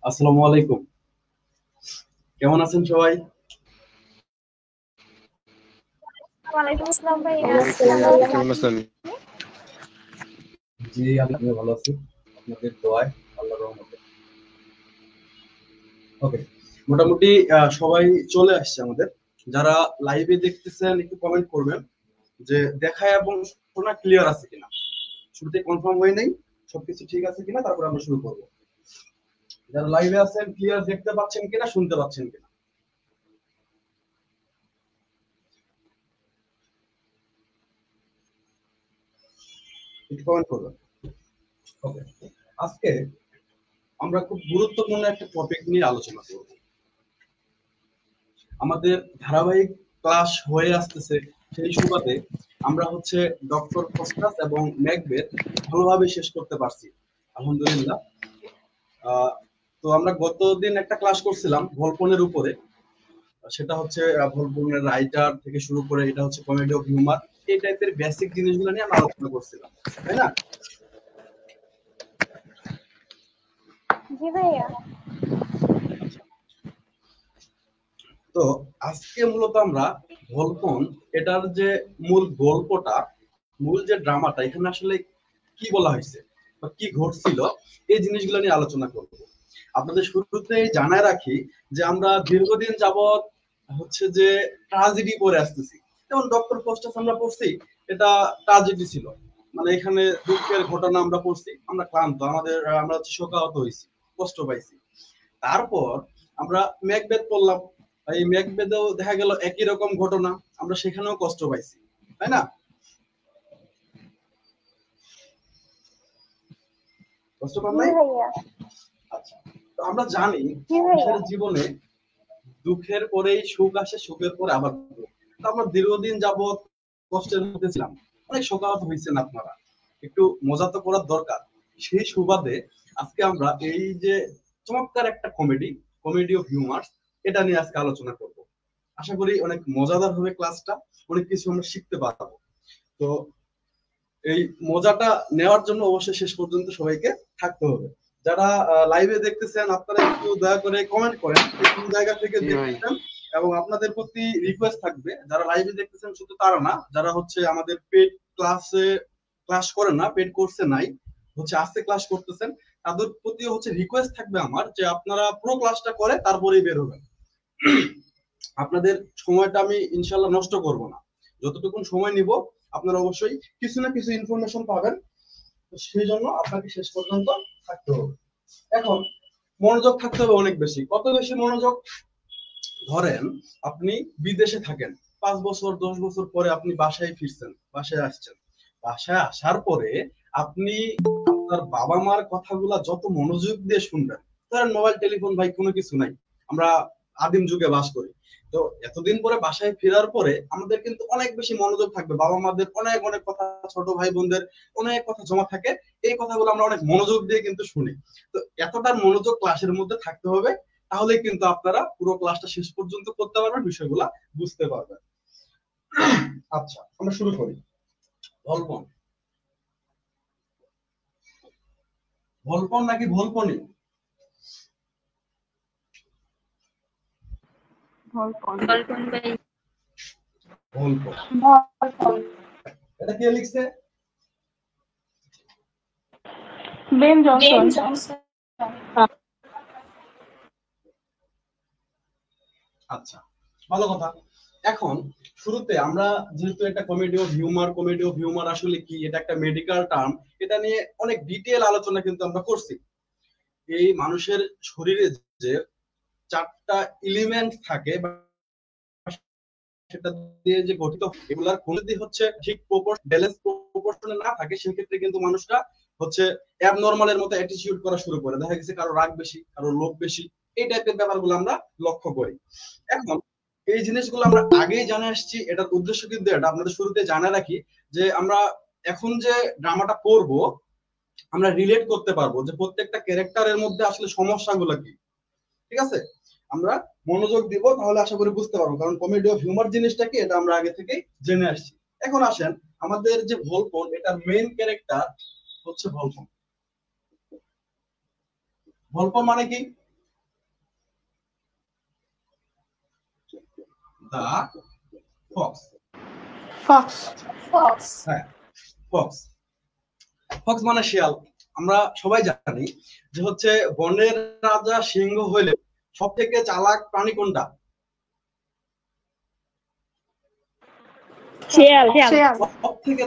আসসালামু আলাইকুম। কেমন আছেন সবাই? ওয়ালাইকুম আসসালাম ভাইয়া, ভালো আছেন ওয়ালাইকুম আপনি? আসসালাম। জি, আমিও ভালো আছি। আপনাদের দোয়ায়, আল্লাহর রহমতে। ওকে, মোটামুটি সবাই চলে আসছে আমাদের। যারা লাইভে দেখতেছেন একটু কমেন্ট করবেন যে দেখা এবং শোনা ক্লিয়ার আছে কিনা। শুরুতে কনফার্ম হয়ে নেই, সবকিছু ঠিক আছে কিনা, তারপর আমরা শুরু করব। যারা লাইভে আছেন ক্লিয়ার দেখতে পাচ্ছেন কিনা, শুনতে পাচ্ছেন কিনা, একটু কমেন্ট করবেন। ওকে, আজকে আমরা খুব গুরুত্বপূর্ণ একটা টপিক নিয়ে আলোচনা করব। আমাদের ধারাবাহিক ক্লাস হয়ে আসতেছে, সেই সুবাদে আমরা হচ্ছে ডক্টর ফস্টাস এবং ম্যাকবেথ ভালোভাবে শেষ করতে পারছি, আলহামদুলিল্লাহ। আহ, তো আমরা গতদিন একটা ক্লাস করছিলাম ভল্পনের উপরে। সেটা হচ্ছে ভল্পনের রাইটার থেকে শুরু করে এটা হচ্ছে কমেডি অফ হিউমার, এই টাইপের বেসিক জিনিসগুলো নিয়ে আমরা আলোচনা করছিলাম, তাই না? জি ভাইয়া। আচ্ছা, তো আজকে মূলত আমরা ভল্পন, এটার যে মূল গল্পটা, মূল যে ড্রামাটা এখানে আসলে কি বলা হয়েছে বা কি ঘটছিল, এই জিনিসগুলো নিয়ে আলোচনা করব। আপনাদের শুরুতেই জানায় রাখি যে আমরা দীর্ঘদিন যাবৎ হচ্ছে যে ট্রাজেডি পড়ে আসতেছি। যেমন ডক্টর ফস্টাস আমরা পড়ছি, এটা ট্রাজেডি ছিল, মানে এখানে দুঃখের ঘটনা আমরা পড়ছি, আমরা ক্লান্ত, আমরা হচ্ছে শোকাহত হয়েছি, কষ্ট পাইছি। তারপর আমরা ম্যাকবেথ পড়লাম, এই ম্যাকবেথেও দেখা গেল একই রকম ঘটনা, আমরা সেখানেও কষ্ট পাইছি, তাই না? কষ্ট পান জি নাই? ভাইয়া। আচ্ছা, তো আমরা জানি জি ভাইয়া। মানুষের জীবনে দুঃখের পরেই সুখ আসে, সুখের পরে আবার দুঃখ। তো আমরা দীর্ঘদিন যাবৎ কষ্টের মধ্যে ছিলাম, অনেক শোকাহত হয়েছেন আপনারা, একটু মজা তো করার দরকার। সেই সুবাদে আজকে আমরা এই যে চমৎকার একটা কমেডি, কমেডি অফ হিউমার, এটা নিয়ে আজকে আলোচনা করব। আশা করি অনেক মজাদার হবে ক্লাসটা, অনেক কিছু আমরা শিখতে পারবো। তো এই মজাটা নেওয়ার জন্য অবশ্যই শেষ পর্যন্ত সবাইকে থাকতে হবে। যারা লাইভে দেখতেছেন আপনারা একটু দয়া করে কমেন্ট করেন যে কোন জায়গা থেকে জি ভাই। দেখতেছেন। এবং আপনাদের প্রতি রিকোয়েস্ট থাকবে, যারা লাইভে দেখতেছেন শুধু তারা না, যারা হচ্ছে আমাদের পেড ক্লাসে ক্লাস করেন না, পেড কোর্সে নাই, হচ্ছে আজকে ক্লাস করতেছেন, তাদের প্রতিও হচ্ছে রিকোয়েস্ট থাকবে আমার যে আপনারা পুরো ক্লাসটা করে তারপরেই বের হবেন। আপনাদের সময়টা আমি ইনশাল্লাহ নষ্ট করব না, যতটুকু সময় নিব আপনারা অবশ্যই কিছু না কিছু ইনফরমেশন পাবেন। তো সেই জন্য আপনাকে শেষ পর্যন্ত থাকতে হবে। এখন মনোযোগ থাকতে হবে অনেক বেশি। কত বেশি মনোযোগ? ধরেন আপনি বিদেশে থাকেন, 5 বছর 10 বছর পরে আপনি বাসায় ফিরছেন, বাসায় আসছেন। বাসায় আসার পরে আপনি আপনার বাবা মার কথাগুলা যত মনোযোগ দিয়ে শুনবেন, ধরেন মোবাইল টেলিফোন ভাই কোনো কিছু নাই, আমরা আদিম যুগে বাস করি। তো এতদিন পরে বাসায় ফেরার পরে আমাদের কিন্তু অনেক বেশি মনোযোগ থাকবে, বাবা মাদের অনেক অনেক কথা, ছোট ভাই বোনদের অনেক কথা জমা থাকে, এই কথাগুলো আমরা অনেক মনোযোগ দিয়ে কিন্তু শুনি। তো এতটা মনোযোগ ক্লাসের মধ্যে থাকতে হবে, তাহলে কিন্তু আপনারা পুরো ক্লাসটা শেষ পর্যন্ত করতে পারবেন, বিষয়গুলা বুঝতে পারবেন। আচ্ছা, আমরা শুরু করি। ভল্পন, ভল্পন নাকি ভল্পনি? ভলপন। ওয়েলকাম ভাই। ভল্পন, ভলপন। এটা কে লিখছে? Ben Ben Jonson. জনসন। আচ্ছা, ভালো কথা। এখন শুরুতে আমরা, যেহেতু একটা comedy of humour, comedy of humour আসলে কি, এটা একটা মেডিকেল টার্ম, এটা নিয়ে অনেক ডিটেল আলোচনা কিন্তু আমরা করছি। এই মানুষের শরীরে যে 4টা এলিমেন্ট থাকে বা সেটা দিয়ে যে গঠিত, এগুলার কোন যদি হচ্ছে ঠিক ব্যালেন্স প্রপোর্শনে না থাকে, সেক্ষেত্রে কিন্তু মানুষটা হচ্ছে অ্যাবনর্মালের মতো অ্যাটিটিউড করা শুরু করে, দেখা গেছে কারো রাগ বেশি, কারো লোভ বেশি, এই টাইপের ব্যাপারগুলো আমরা লক্ষ্য করি। এখন এই জিনিসগুলো আমরা আগেই জানে আসছি, এটার উদ্দেশ্য কিন্তু এটা আপনাদের শুরুতে জানা রাখি যে আমরা এখন যে ড্রামাটা করব, আমরা রিলেট করতে পারবো যে প্রত্যেকটা ক্যারেক্টারের মধ্যে আসলে সমস্যাগুলো কি। ঠিক আছে, আমরা মনোযোগ দিব, তাহলে আশা করি বুঝতে পারবো, কারণ কমেডি অফ হিউমার জিনিসটা কি, এটা আমরা আগে থেকেই জেনে আসছি। এখন আসেন, আমাদের যে ভল্পন, এটার মেইন ক্যারেক্টার হচ্ছে ভল্পন। ভল্পন মানে কি? দা ফক্স। ফক্স। ফক্স। হ্যাঁ, ফক্স। ফক্স মানে শিয়াল। আমরা সবাই জানি যে হচ্ছে বনের রাজা সিংহ হইলে সব থেকে চালাক প্রাণী কোনটা? শিয়াল। সব থেকে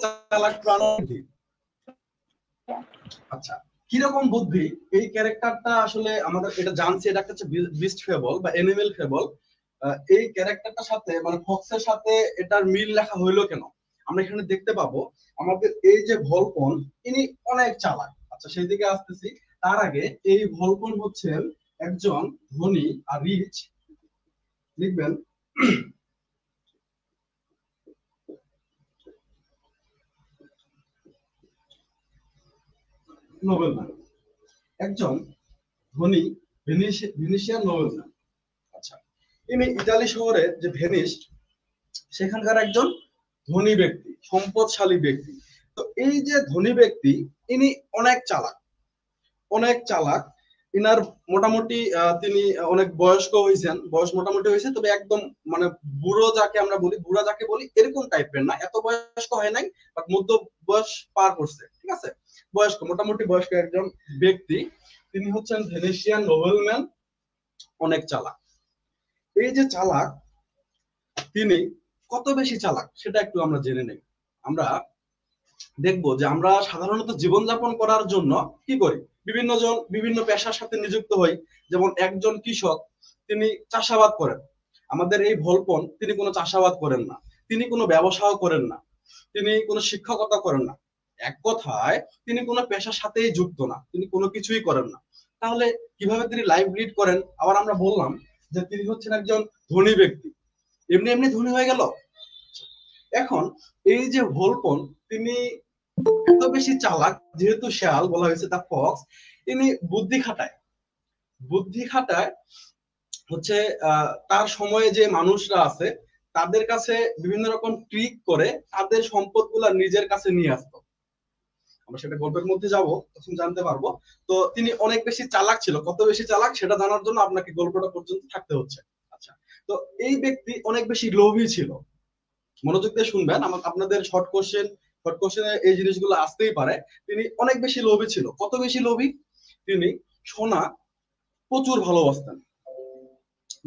চালাক প্রাণী। আচ্ছা, কিরকম বুদ্ধি এই ক্যারেক্টারটা আসলে আমাদের এটা জানছি, এটা একটা হচ্ছে বিস্ট ফেবল বা অ্যানিমেল ফেবল। এই ক্যারেক্টারটার সাথে মানে ফক্সের সাথে এটার মিল লেখা হইলো কেন? আমরা এখানে দেখতে পাবো আমাদের এই যে ভল্কন, ইনি অনেক চালাক। আচ্ছা, সেই দিকে আসতেছি। তার আগে এই ভল্কন হচ্ছেন একজন ধনী আর রিচ, লিখবেন নোবেলম্যান, একজন ধনী ভেনিসিয়ান নোবেলম্যান। আচ্ছা, ইনি ইতালি শহরের যে ভেনিস সেখানকার একজন ধনী ব্যক্তি, সম্পদশালী ব্যক্তি। তো এই যে ধনী ব্যক্তি, ইনি অনেক চালাক, অনেক চালাক। ইনার মোটামুটি তিনি অনেক বয়স্ক হয়েছেন, বয়স মোটামুটি হয়েছে, তবে একদম মানে বুড়ো যাকে আমরা বলি, বুড়া যাকে বলি এরকম টাইপের না, এত বয়স্ক হয় নাই, বাট মধ্য বয়স পার করছে, ঠিক আছে, বয়স্ক, মোটামুটি বয়স্ক একজন ব্যক্তি। তিনি হচ্ছেন ভেনিসিয়ান নোবেলম্যান, অনেক চালাক। এই যে চালাক, তিনি কত বেশি চালাক সেটা একটু আমরা জেনে নেই। আমরা দেখবো যে আমরা সাধারণত জীবনযাপন করার জন্য কি করি, বিভিন্ন জন বিভিন্ন পেশার সাথে নিযুক্ত হই। যেমন একজন কৃষক, তিনি চাষাবাদ করেন। আমাদের এই ভল্কন, তিনি কোনো চাষাবাদ করেন না, তিনি কোনো ব্যবসাও করেন না, তিনি কোনো শিক্ষকতা করেন না। এক কথায় তিনি কোনো পেশার সাথেই যুক্ত না, তিনি কোনো কিছুই করেন না। তাহলে কিভাবে তিনি লাইফ লিড করেন? আবার আমরা বললাম যে তিনি হচ্ছেন একজন ধনী ব্যক্তি, এমনি এমনি ধনী হয়ে গেল? এখন এই যে ভল্কন, তিনি এত বেশি চালাক, যেহেতু শেয়াল বলা হয়েছে দা ফক্স, ইনি বুদ্ধি খাটায়, বুদ্ধি খাটায় হচ্ছে তার সময়ে যে মানুষরা আছে তাদের কাছে বিভিন্ন রকম ট্রিক করে তাদের সম্পদগুলা নিজের কাছে নিয়ে আসতো। আমরা সেটা গল্পের মধ্যে যাব, তখন জানতে পারবো। তো তিনি অনেক বেশি চালাক ছিল, কত বেশি চালাক সেটা জানার জন্য আপনাকে গল্পটা পর্যন্ত থাকতে হচ্ছে। আচ্ছা, তো এই ব্যক্তি অনেক বেশি লোভী ছিল। মনোযোগ দিয়ে শুনবেন, আপনাদের শর্ট কোশ্চেনে এই জিনিসগুলো আসতেই পারে। তিনি অনেক বেশি লোভী ছিল। কত বেশি লোভী? তিনি সোনা প্রচুর ভালোবাসতেন।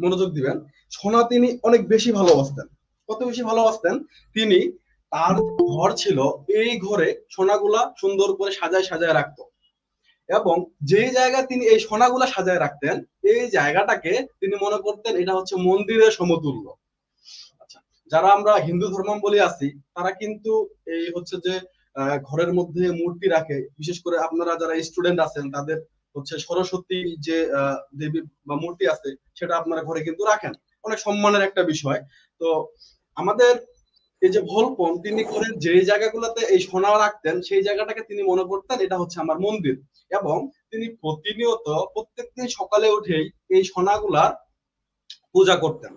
মনোযোগ দিবেন, সোনা তিনি অনেক বেশি ভালোবাসতেন। কত বেশি ভালোবাসতেন? তিনি তার ঘর ছিল, এই ঘরে সোনাগুলা সুন্দর করে সাজায় সাজায় রাখতো, এবং যে জায়গায় তিনি এই সোনাগুলা সাজায় রাখতেন এই জায়গাটাকে তিনি মনে করতেন এটা হচ্ছে মন্দিরের সমতুল্য। আচ্ছা, যারা আমরা হিন্দু ধর্মাবলম্বী আছি তারা কিন্তু এই হচ্ছে যে ঘরের মধ্যে মূর্তি রাখে, বিশেষ করে আপনারা যারা স্টুডেন্ট আছেন তাদের হচ্ছে সরস্বতী যে দেবী বা মূর্তি আছে সেটা আপনারা ঘরে কিন্তু রাখেন, অনেক সম্মানের একটা বিষয়। তো আমাদের এই যে ভল্কন, তিনি ঘরের যে জায়গাগুলোতে এই সোনা রাখতেন সেই জায়গাটাকে তিনি মনে করতেন এটা হচ্ছে আমার মন্দির, এবং তিনি প্রতিনিয়ত প্রত্যেকদিন সকালে উঠেই এই সোনাগুলার পূজা করতেন।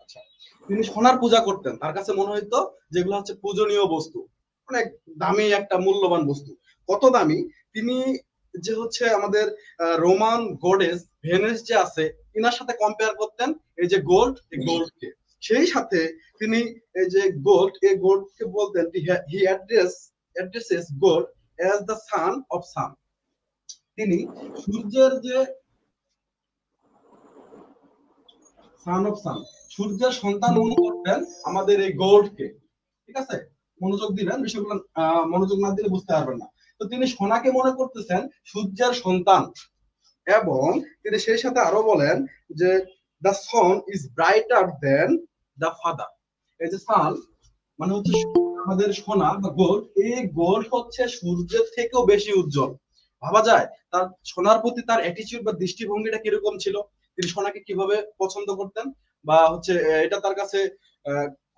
আচ্ছা, তিনি সোনার পূজা করতেন, তার কাছে মনে হইতো যেগুলো হচ্ছে পূজনীয় বস্তু, অনেক দামি একটা মূল্যবান বস্তু। কত দামি? তিনি যে হচ্ছে আমাদের রোমান গডেস ভেনাস যে আছে ইনার সাথে কম্পেয়ার করতেন এই যে গোল্ড, এই গোল্ডকে। সেই সাথে তিনি এই যে গোল্ড, এই গোল্ডকে বলতেন he addresses gold as the sun of sun. তিনি সূর্যের যে সান অফ সান, সূর্যের সন্তান মনে করতেন আমাদের এই গোল্ডকে, ঠিক আছে? মনোযোগ দিবেন, বিষয়গুলো মনোযোগ না দিলে বুঝতে পারবেন না। তো তিনি সোনাকে মনে করতেছেন সূর্যের সন্তান, এবং তিনি সেই সাথে আরো বলেন যে the sun is brighter than the father. এই যে সান মানে হচ্ছে আমাদের সোনা বা গোল্ড, এই গোল্ড হচ্ছে সূর্যের থেকেও বেশি উজ্জ্বল। ভাবা যায় তার সোনার প্রতি তার অ্যাটিটিউড বা দৃষ্টিভঙ্গিটা কিরকম ছিল, তিনি সোনাকে কিভাবে পছন্দ করতেন, বা হচ্ছে এটা তার কাছে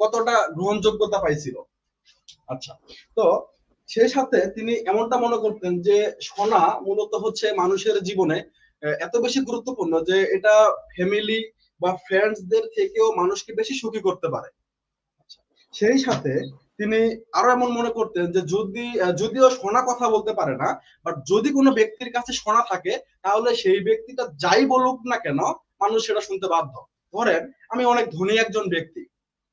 কতটা গ্রহণযোগ্যতা পাইছিল। আচ্ছা, তো সেই সাথে তিনি এমনটা মনে করতেন যে সোনা মূলত হচ্ছে মানুষের জীবনে এত বেশি গুরুত্বপূর্ণ যে এটা ফ্যামিলি বা ফ্রেন্ডসদের থেকেও মানুষকে বেশি সুখী করতে পারে। আচ্ছা, সেই সাথে তিনি আরো এমন মনে করতেন যে যদিও সোনা কথা বলতে পারে না, বাট যদি কোনো ব্যক্তির কাছে সোনা থাকে তাহলে সেই ব্যক্তিটা যাই বলুক না কেন মানুষ সেটা শুনতে বাধ্য। ধরেন আমি অনেক ধনী একজন ব্যক্তি,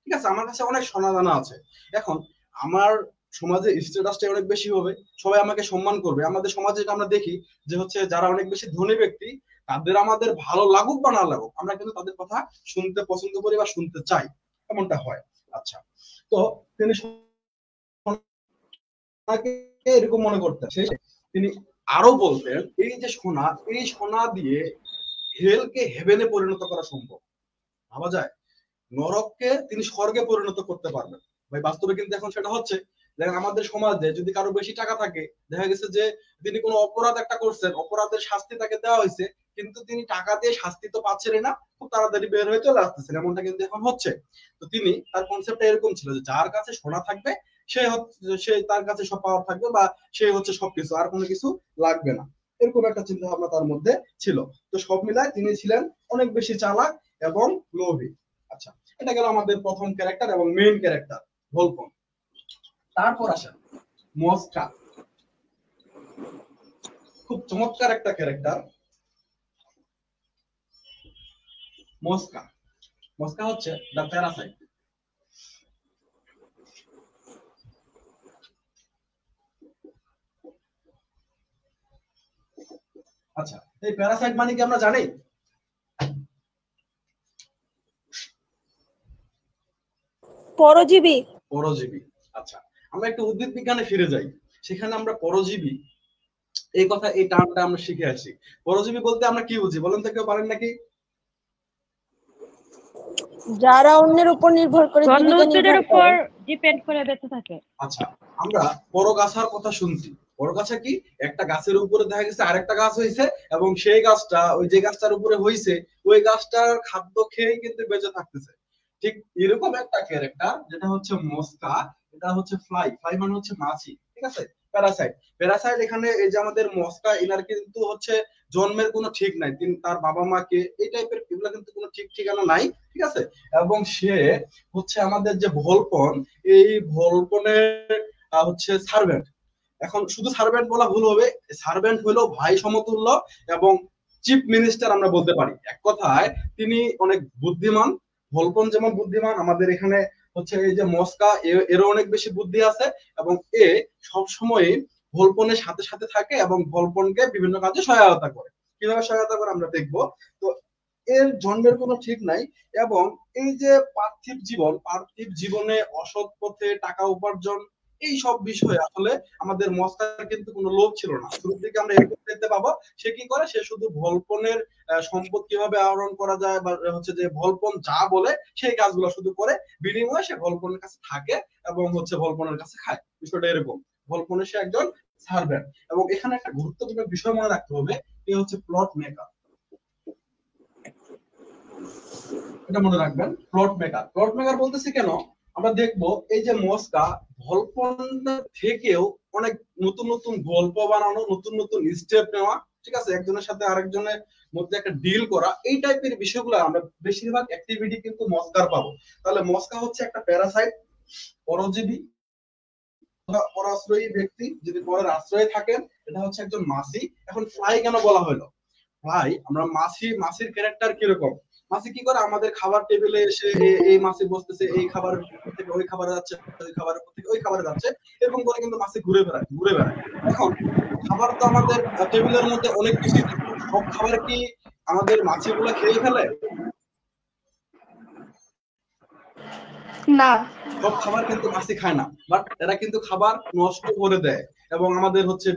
ঠিক আছে, আমার কাছে অনেক সোনা দানা আছে। এখন আমার সমাজে স্ট্যাটাসটা অনেক বেশি হবে, সবাই আমাকে সম্মান করবে। আমাদের সমাজে এটা আমরা দেখি যে হচ্ছে যারা অনেক বেশি ধনী ব্যক্তি, তাদের আমাদের ভালো লাগুক বা না লাগুক, আমরা কিন্তু তাদের কথা শুনতে পছন্দ করি বা শুনতে চাই, এমনটা হয়। আচ্ছা, তো তিনি সোনাকে এরকম মনে করতেন। তিনি আরো বলতেন এই যে সোনা, এই সোনা দিয়ে হেলকে হেভেনে পরিণত করা সম্ভব। ভাবা যায় নরককে তিনি স্বর্গে পরিণত করতে পারবেন। ভাই বাস্তবে কিন্তু এখন সেটা হচ্ছে। দেখেন আমাদের সমাজে যদি কারো বেশি টাকা থাকে, দেখা গেছে যে তিনি কোনো অপরাধ একটা করছেন, অপরাধের শাস্তি তাকে দেওয়া হয়েছে, কিন্তু তিনি টাকা দিয়ে শাস্তি তো পাচ্ছেনই না, খুব তাড়াতাড়ি বের হয়ে চলে আসতেছেন, এমনটা কিন্তু এখন হচ্ছে। তো তিনি, তার কনসেপ্টটা এরকম ছিল যে যার কাছে সোনা থাকবে সে তার কাছে সব পাওয়ার থাকবে, বা সে হচ্ছে সবকিছু, আর কোনো কিছু লাগবে না, এরকম একটা চিন্তা ভাবনা তার মধ্যে ছিল। তো সব মিলায় তিনি ছিলেন অনেক বেশি চালাক এবং লোভী। আচ্ছা, এটা গেল আমাদের প্রথম ক্যারেক্টার এবং মেইন ক্যারেক্টার ভোলপন। তারপর আসেন মস্কা, খুব চমৎকার একটা ক্যারেক্টার মস্কা। মস্কা হচ্ছে দ্য প্যারাসাইট। আচ্ছা, এই প্যারাসাইট মানে কি আমরা জানি? পরজীবী। পরজীবী। আচ্ছা, আমরা একটু উদ্ভিদ বিজ্ঞানে ফিরে যাই, সেখানে আমরা পরজীবী এই কথা, এই টার্মটা আমরা শিখে আসি। পরজীবী বলতে আমরা কি বুঝি বলেন তো, কেউ পারেন নাকি? যারা অন্যের উপর নির্ভর করে গন্ধ জীবিকা উদ্ভিদের নির্বাহ উপর করে। ডিপেন্ড করে বেঁচে থাকে। আচ্ছা, আমরা পরগাছার কথা শুনছি। পরগাছা কি? একটা গাছের উপরে দেখা গেছে আরেকটা গাছ হয়েছে, এবং সেই গাছটা ওই যে গাছটার উপরে হয়েছে ওই গাছটার খাদ্য খেয়ে কিন্তু বেঁচে থাকতেছে। ঠিক এরকম একটা ক্যারেক্টার যেটা হচ্ছে মস্কা, এটা হচ্ছে ফ্লাই। ফ্লাই মানে হচ্ছে মাছি, ঠিক আছে। প্যারাসাইট, প্যারাসাইট এখানে এই যে আমাদের মস্কা, এনার কিন্তু হচ্ছে জন্মের কোনো ঠিক নাই, তিনি তার বাবা মাকে এই টাইপের এগুলো কিন্তু কোনো ঠিক ঠিকানা নাই, ঠিক আছে। এবং সে হচ্ছে আমাদের যে ভোলপন, এই ভোলপনের হচ্ছে সার্ভেন্ট। এখন শুধু সার্ভেন্ট বলা ভুল হবে, সার্ভেন্ট হলো ভাই সমতুল্য এবং চিফ মিনিস্টার আমরা বলতে পারি। এক কথায় তিনি অনেক বুদ্ধিমান। ভোলপন যেমন বুদ্ধিমান, আমাদের এখানে হচ্ছে এই যে মস্কা, এরও অনেক বেশি বুদ্ধি আছে, এবং এ সব সময় ভোলপনের সাথে সাথে থাকে এবং ভোলপনকে বিভিন্ন কাজে সহায়তা করে। কিভাবে সহায়তা করে আমরা দেখবো। তো এর জন্মের কোনো ঠিক নাই, এবং এই যে পার্থিব জীবনে অসৎ পথে টাকা উপার্জন, এই সব বিষয়ে আসলে আমাদের মস্কার কিন্তু কোনো লোভ ছিল না। শুরুর দিকে আমরা এরকম দেখতে পাবো, সে কি করে, সে শুধু ভোলপনের সম্পদ কিভাবে আহরণ করা যায়, বা হচ্ছে যে ভোলপন যা বলে সেই কাজগুলো শুধু করে, বিনিময়ে সে ভোলপনের কাছে থাকে এবং হচ্ছে ভোলপনের কাছে খায়। বিষয়টা এরকম। ভোলপনের সে একজন সার্ভেন্ট। এবং এখানে একটা গুরুত্বপূর্ণ বিষয় মনে রাখতে হবে, এ হচ্ছে প্লট মেকার। এটা মনে রাখবেন, প্লট মেকার। প্লট মেকার বলতেছি কেন, আমরা দেখবো এই যে মস্কা গল্প থেকেও অনেক নতুন নতুন গল্প বানানো, নতুন নতুন স্টেপ নেওয়া, ঠিক আছে, একজনের সাথে আরেকজনের মধ্যে একটা ডিল করা, এই টাইপের বিষয়গুলো আমরা বেশিরভাগ অ্যাক্টিভিটি কিন্তু মস্কার পাবো। তাহলে মস্কা হচ্ছে একটা প্যারাসাইট, পরজীবী, পরাশ্রয়ী ব্যক্তি, যদি পরের আশ্রয়ে থাকেন। এটা হচ্ছে একজন মাছি। এখন ফ্লাই কেন বলা হলো? ভাই আমরা মাছির ক্যারেক্টার কিরকম? মাছি কি করে, আমাদের খাবার টেবিলে এসে এই মাছি বসতেছে, এই খাবার থেকে ওই খাবারে যাচ্ছে, ওই খাবারের থেকে ওই খাবারে যাচ্ছে, এরকম করে কিন্তু মাছি ঘুরে বেড়ায়। এখন খাবার তো আমাদের টেবিলের মধ্যে অনেক কিছুই থাকে, সব খাবার কি আমাদের মাছিগুলো খেয়ে ফেলে? না, সব খাবার কিন্তু মাছি খায় না, বাট এরা কিন্তু খাবার নষ্ট করে দেয়, এবং আমাদের হচ্ছে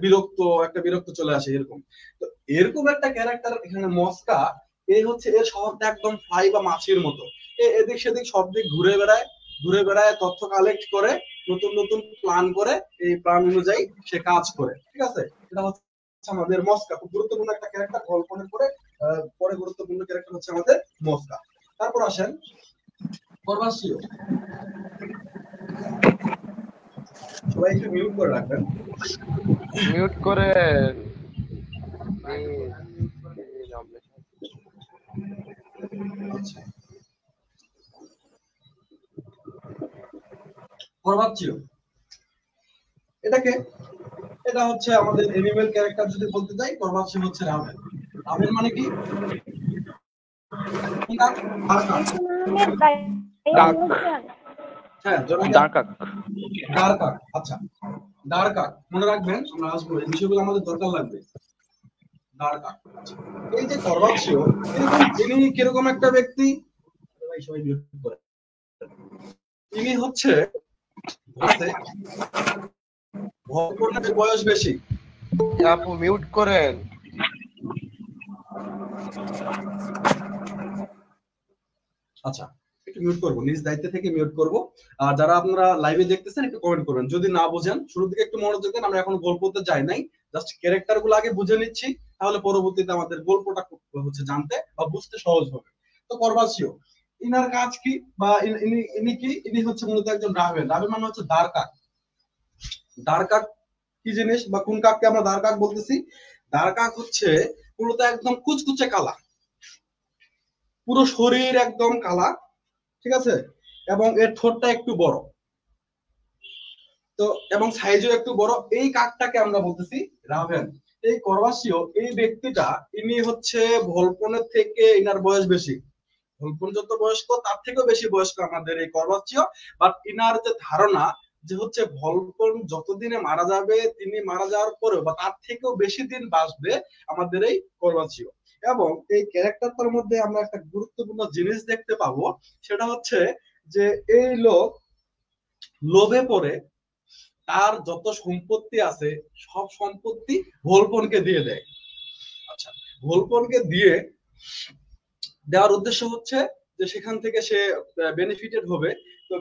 বিরক্ত চলে আসে এরকম। তো এরকম একটা ক্যারেক্টার এখানে মস্কা। এই হচ্ছে এর স্বভাবটা একদম ফ্লাই বা মাছির মতো। এদিক সেদিক সব দিক ঘুরে বেড়ায় তথ্য কালেক্ট করে, নতুন নতুন প্ল্যান করে, এই প্ল্যান অনুযায়ী সে কাজ করে, ঠিক আছে। এটা হচ্ছে আমাদের মস্কা, খুব গুরুত্বপূর্ণ একটা ক্যারেক্টার। গল্পের পরে গুরুত্বপূর্ণ ক্যারেক্টার হচ্ছে আমাদের মস্কা। তারপর আসেন কর্বাসিও। সবাই একটু মিউট করে রাখবেন। মিউট করে আচ্ছা, কর্বাসিও এটাকে, এটা হচ্ছে আমাদের এনিমেল ক্যারেক্টার যদি বলতে যাই, কর্বাসিও হচ্ছে রাভেন। রাভেন মানে কি? কোন কাক? আর কাক। মিঠুন আহমেদ ভাই কাক। মিউট দেন। হ্যাঁ, জনাব ডাকাক। ডার কাক। আচ্ছা, ডার কাক মনে রাখবেন, আমরা আসবো এই বিষয়গুলো আমাদের দরকার লাগবে। ডার কাক। আচ্ছা, এই যে করবাচ্ছিও ইনি কিরকম একটা ব্যক্তি? ভাই সবাই বিরক্ত করে। ইনি হচ্ছে ভরপুরের বয়স বেশি। আপু মিউট করেন। আচ্ছা, একটু মিউট করবো, নিজ দায়িত্ব থেকে মিউট করবো। আর যারা আপনারা লাইভে দেখতেছেন একটু কমেন্ট করবেন, যদি না বুঝেন শুরুর দিকে একটু মনোযোগ দেন, আমরা এখন গল্পতে যাই নাই, জাস্ট ক্যারেক্টার গুলো আগে বুঝে নিচ্ছি, তাহলে পরবর্তীতে আমাদের গল্পটা হচ্ছে জানতে বা বুঝতে সহজ হবে। তো করবাসিও ইনার কাজ কি, বা ইনি কি? ইনি হচ্ছে মূলত একজন রাবেন। রাবেন মানে হচ্ছে দ্বার কাক। দ্বার কাক কি জিনিস, বা কোন কাককে আমরা দ্বার কাক বলতেছি? দ্বার কাক হচ্ছে মূলত একদম কুচকুচে কালা, পুরো শরীর একদম কালা, ঠিক আছে, এবং এর ঠোঁটটা একটু বড়, তো এবং সাইজও একটু বড়। এই কাকটাকে আমরা বলতেছি রাভেন। এই করবাসীয় এই ব্যক্তিটা, ইনি হচ্ছে ভলপনের থেকে ইনার বয়স বেশি। ভলপন যত বয়স্ক তার থেকেও বেশি বয়স্ক আমাদের এই করবাসীয়। বাট ইনার যে ধারণা যে হচ্ছে ভলপন যতদিনে মারা যাবে, তিনি মারা যাওয়ার পরেও বা তার থেকেও বেশি দিন বাঁচবে আমাদের এই করবাসীয়। এবং এই ক্যারেক্টারটার মধ্যে আমরা একটা গুরুত্বপূর্ণ জিনিস দেখতে পাবো, সেটা হচ্ছে যে এই লোক লোভে পড়ে তার যত সম্পত্তি আছে সব সম্পত্তি ভোলপনকে দিয়ে দেয়। আচ্ছা, ভোলপনকে দিয়ে দেওয়ার উদ্দেশ্য হচ্ছে যে সেখান থেকে সে বেনিফিটেড হবে। তো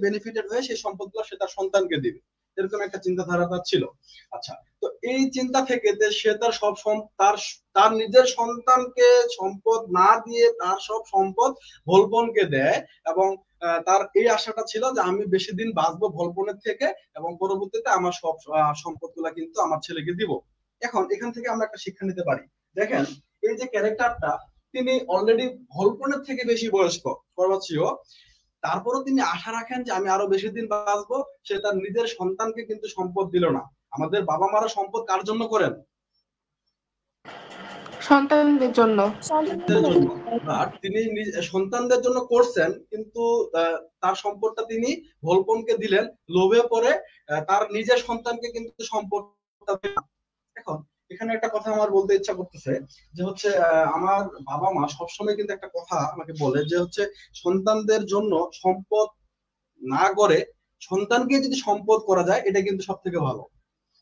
বেনিফিটেড হয়ে সেই সম্পদগুলো সে তার সন্তানকে দিবে, এরকম একটা চিন্তাধারা তার ছিল। আচ্ছা, তো এই চিন্তা থেকে যে সে তার সব তার তার নিজের সন্তানকে সম্পদ না দিয়ে তার সব সম্পদ ভোলপনকে দেয়, এবং তার এই আশাটা ছিল যে আমি বেশি দিন বাঁচবো ভোলপনের থেকে, এবং পরবর্তীতে আমার সব সম্পদগুলা কিন্তু আমার ছেলেকে দিব। এখন এখান থেকে আমরা একটা শিক্ষা নিতে পারি। দেখেন, এই যে ক্যারেক্টারটা, তিনি অলরেডি ভলপনের থেকে বেশি বয়স্ক করবাচ্ছিও, তারপরও তিনি আশা রাখেন যে আমি আরো বেশি দিন বাঁচবো। সে তার নিজের সন্তানকে কিন্তু সম্পদ দিল না। আমাদের বাবা মারা সম্পদ কার জন্য করেন? সন্তানদের জন্য। সন্তানদের জন্য। বাট তিনি সন্তানদের জন্য করছেন, কিন্তু তার সম্পদটা তিনি ভলপনকে দিলেন লোভে পড়ে। তার নিজের সন্তানকে কিন্তু সম্পদটা দিলেন না। এখন এখানে একটা কথা আমার বলতে ইচ্ছা করতেছে, যে হচ্ছে আমার বাবা মা সবসময় কিন্তু একটা কথা আমাকে বলে, যে হচ্ছে সন্তানদের জন্য সম্পদ না করে সন্তানকে যদি সম্পদ করা যায়, এটা কিন্তু সব থেকে ভালো।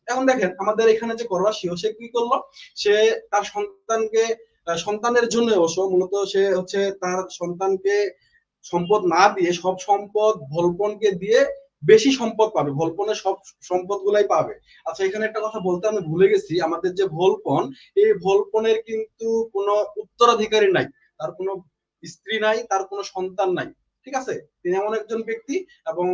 এখন দেখেন আমাদের এখানে যে করবাসীয়, সে কি করলো? সে তার সন্তানকে সন্তানের জন্য অবশ্য মূলত সে হচ্ছে তার সন্তানকে সম্পদ না দিয়ে সব সম্পদ ভোলপনকে দিয়ে বেশি সম্পদ পাবে, ভোলপনের সব সম্পদ গুলাই পাবে। আচ্ছা, এখানে একটা কথা বলতে আমি ভুলে গেছি, আমাদের যে ভোলপন, এই ভোলপনের কিন্তু কোনো উত্তরাধিকারী নাই, তার কোনো স্ত্রী নাই, তার কোনো সন্তান নাই, ঠিক আছে। তিনি এমন একজন ব্যক্তি, এবং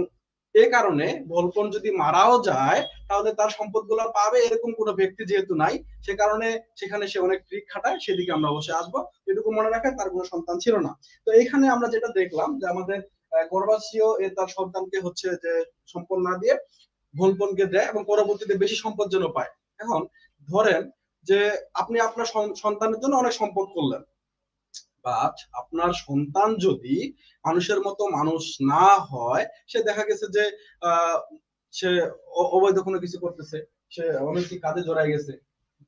এই কারণে ভোলপন যদি মারাও যায় তাহলে তার সম্পদগুলো পাবে এরকম কোনো ব্যক্তি যেহেতু নাই, সে কারণে সেখানে সে অনেক ট্রিক খাটায়, সেদিকে আমরা অবশ্যই আসবো। এটুকু মনে রাখেন, তার কোনো সন্তান ছিল না। তো এখানে আমরা যেটা দেখলাম যে আমাদের করবাসীয় তার সন্তানকে হচ্ছে যে সম্পদ না দিয়ে ভোলপনকে দেয়, এবং পরবর্তীতে বেশি সম্পদ যেন পায়। এখন ধরেন যে আপনি আপনার সন্তানের জন্য অনেক সম্পদ করলেন, বাট আপনার সন্তান যদি মানুষের মতো মানুষ না হয়, সে দেখা গেছে যে আহ, সে অবৈধ কোনো কিছু করতেছে, সে অনৈতিক কাজে জড়াই গেছে,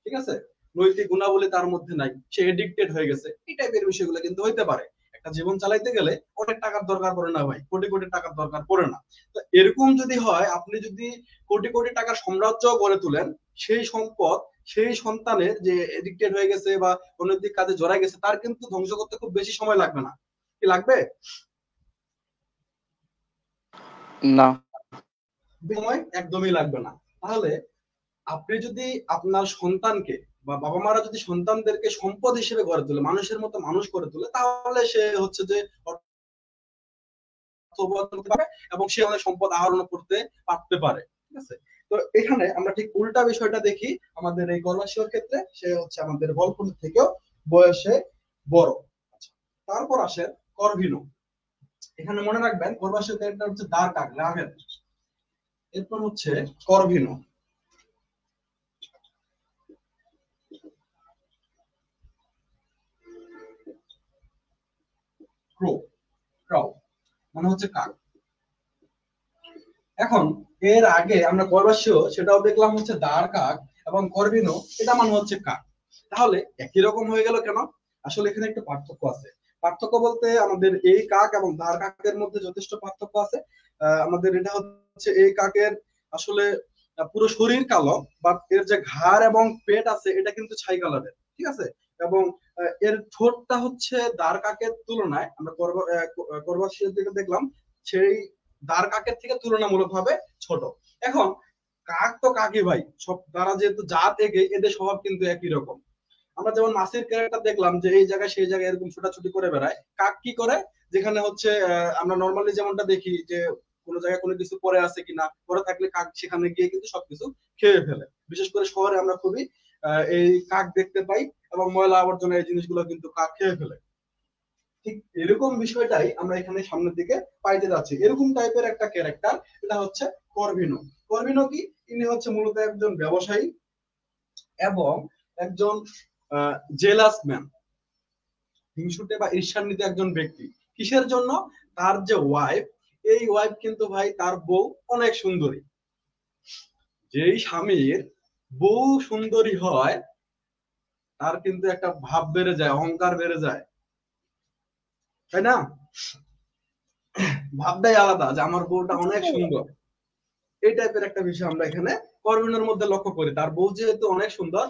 ঠিক আছে, নৈতিক গুণাবলী তার মধ্যে নাই, সে এডিক্টেড হয়ে গেছে, এই টাইপের বিষয়গুলো কিন্তু হইতে পারে। একটা জীবন চালাইতে গেলে অনেক টাকার দরকার পড়ে না ভাই, কোটি কোটি টাকার দরকার পড়ে না। তো এরকম যদি হয়, আপনি যদি কোটি কোটি টাকার সাম্রাজ্য গড়ে তুলেন, সেই সম্পদ সেই সন্তানের যে এডিক্টেড হয়ে গেছে বা অনৈতিক কাজে জড়াই গেছে, তার কিন্তু ধ্বংস করতে খুব বেশি সময় লাগবে না। কি লাগবে? না। সময় একদমই লাগবে না। তাহলে আপনি যদি আপনার সন্তানকে বা বাবা মারা যদি সন্তানদেরকে সম্পদ হিসেবে গড়ে তোলে, মানুষের মতো মানুষ করে তোলে, তাহলে সে হচ্ছে যে অর্থ উপার্জন করতে পারে, এবং সে অনেক সম্পদ আহরণ করতে পারতে পারে, ঠিক আছে। তো এখানে আমরা ঠিক উল্টা বিষয়টা দেখি আমাদের এই গর্ভাশয়ের ক্ষেত্রে, সে হচ্ছে আমাদের বলপন থেকেও বয়সে বড়। আচ্ছা, তারপর আসেন করভিনো। এখানে মনে রাখবেন গর্ভাশয় ক্যারেক্টার হচ্ছে দার কাক রাভেন। এরপর হচ্ছে করভিনো। ক্রো, ক্রাউ মানে হচ্ছে কাক। এখন এর আগে আমরা করবাসীয় সেটাও দেখলাম হচ্ছে দাঁড় কাক, এবং করবিনো এটা মানে হচ্ছে কাক। তাহলে একই রকম হয়ে গেল কেন? আসলে এখানে একটা পার্থক্য আছে। পার্থক্য বলতে আমাদের এই কাক এবং দাঁড় কাকের মধ্যে যথেষ্ট পার্থক্য আছে। আমাদের এটা হচ্ছে এই কাকের আসলে পুরো শরীর কালো, বাট এর যে ঘাড় এবং পেট আছে এটা কিন্তু ছাই কালারের, ঠিক আছে? এবং এর ঠোঁটটা হচ্ছে দাঁড় কাকের তুলনায় আমরা করবাসীয় দিকে দেখলাম সেই দাঁড় কাকের থেকে তুলনামূলকভাবে ছোট। এখন কাক তো কাকই ভাই, সব তারা যেহেতু জাত একে, এদের স্বভাব কিন্তু একই রকম। আমরা যেমন মাছের ক্যারেক্টার দেখলাম যে এই জায়গায় সেই জায়গায় এরকম ছোটাছুটি করে বেড়ায়, কাক কি করে যেখানে হচ্ছে আমরা নর্মালি যেমনটা দেখি যে কোনো জায়গায় কোনো কিছু পরে আছে কিনা, পরে থাকলে কাক সেখানে গিয়ে কিন্তু সবকিছু খেয়ে ফেলে। বিশেষ করে শহরে আমরা খুবই এই কাক দেখতে পাই, এবং ময়লা আবর্জনা এই জিনিসগুলো কিন্তু কাক খেয়ে ফেলে। ঠিক এরকম বিষয়টাই আমরা এখানে সামনের দিকে পাইতে যাচ্ছি। এরকম টাইপের একটা ক্যারেক্টার, এটা হচ্ছে করভিনো। করভিনো কি, ইনি হচ্ছে মূলত একজন ব্যবসায়ী এবং একজন জেলাস ম্যান, হিংসুটে বা ঈর্ষান্বিত একজন ব্যক্তি। কিসের জন্য? তার যে ওয়াইফ, এই ওয়াইফ কিন্তু ভাই তার বউ অনেক সুন্দরী। যেই স্বামীর বউ সুন্দরী হয় তার কিন্তু একটা ভাব বেড়ে যায়, অহংকার বেড়ে যায়, তাই না? ভাবটাই আলাদা যে আমার বউটা অনেক সুন্দর। এই টাইপের একটা বিষয় আমরা এখানে করবিনের মধ্যে লক্ষ্য করি। তার বউ যেহেতু অনেক সুন্দর,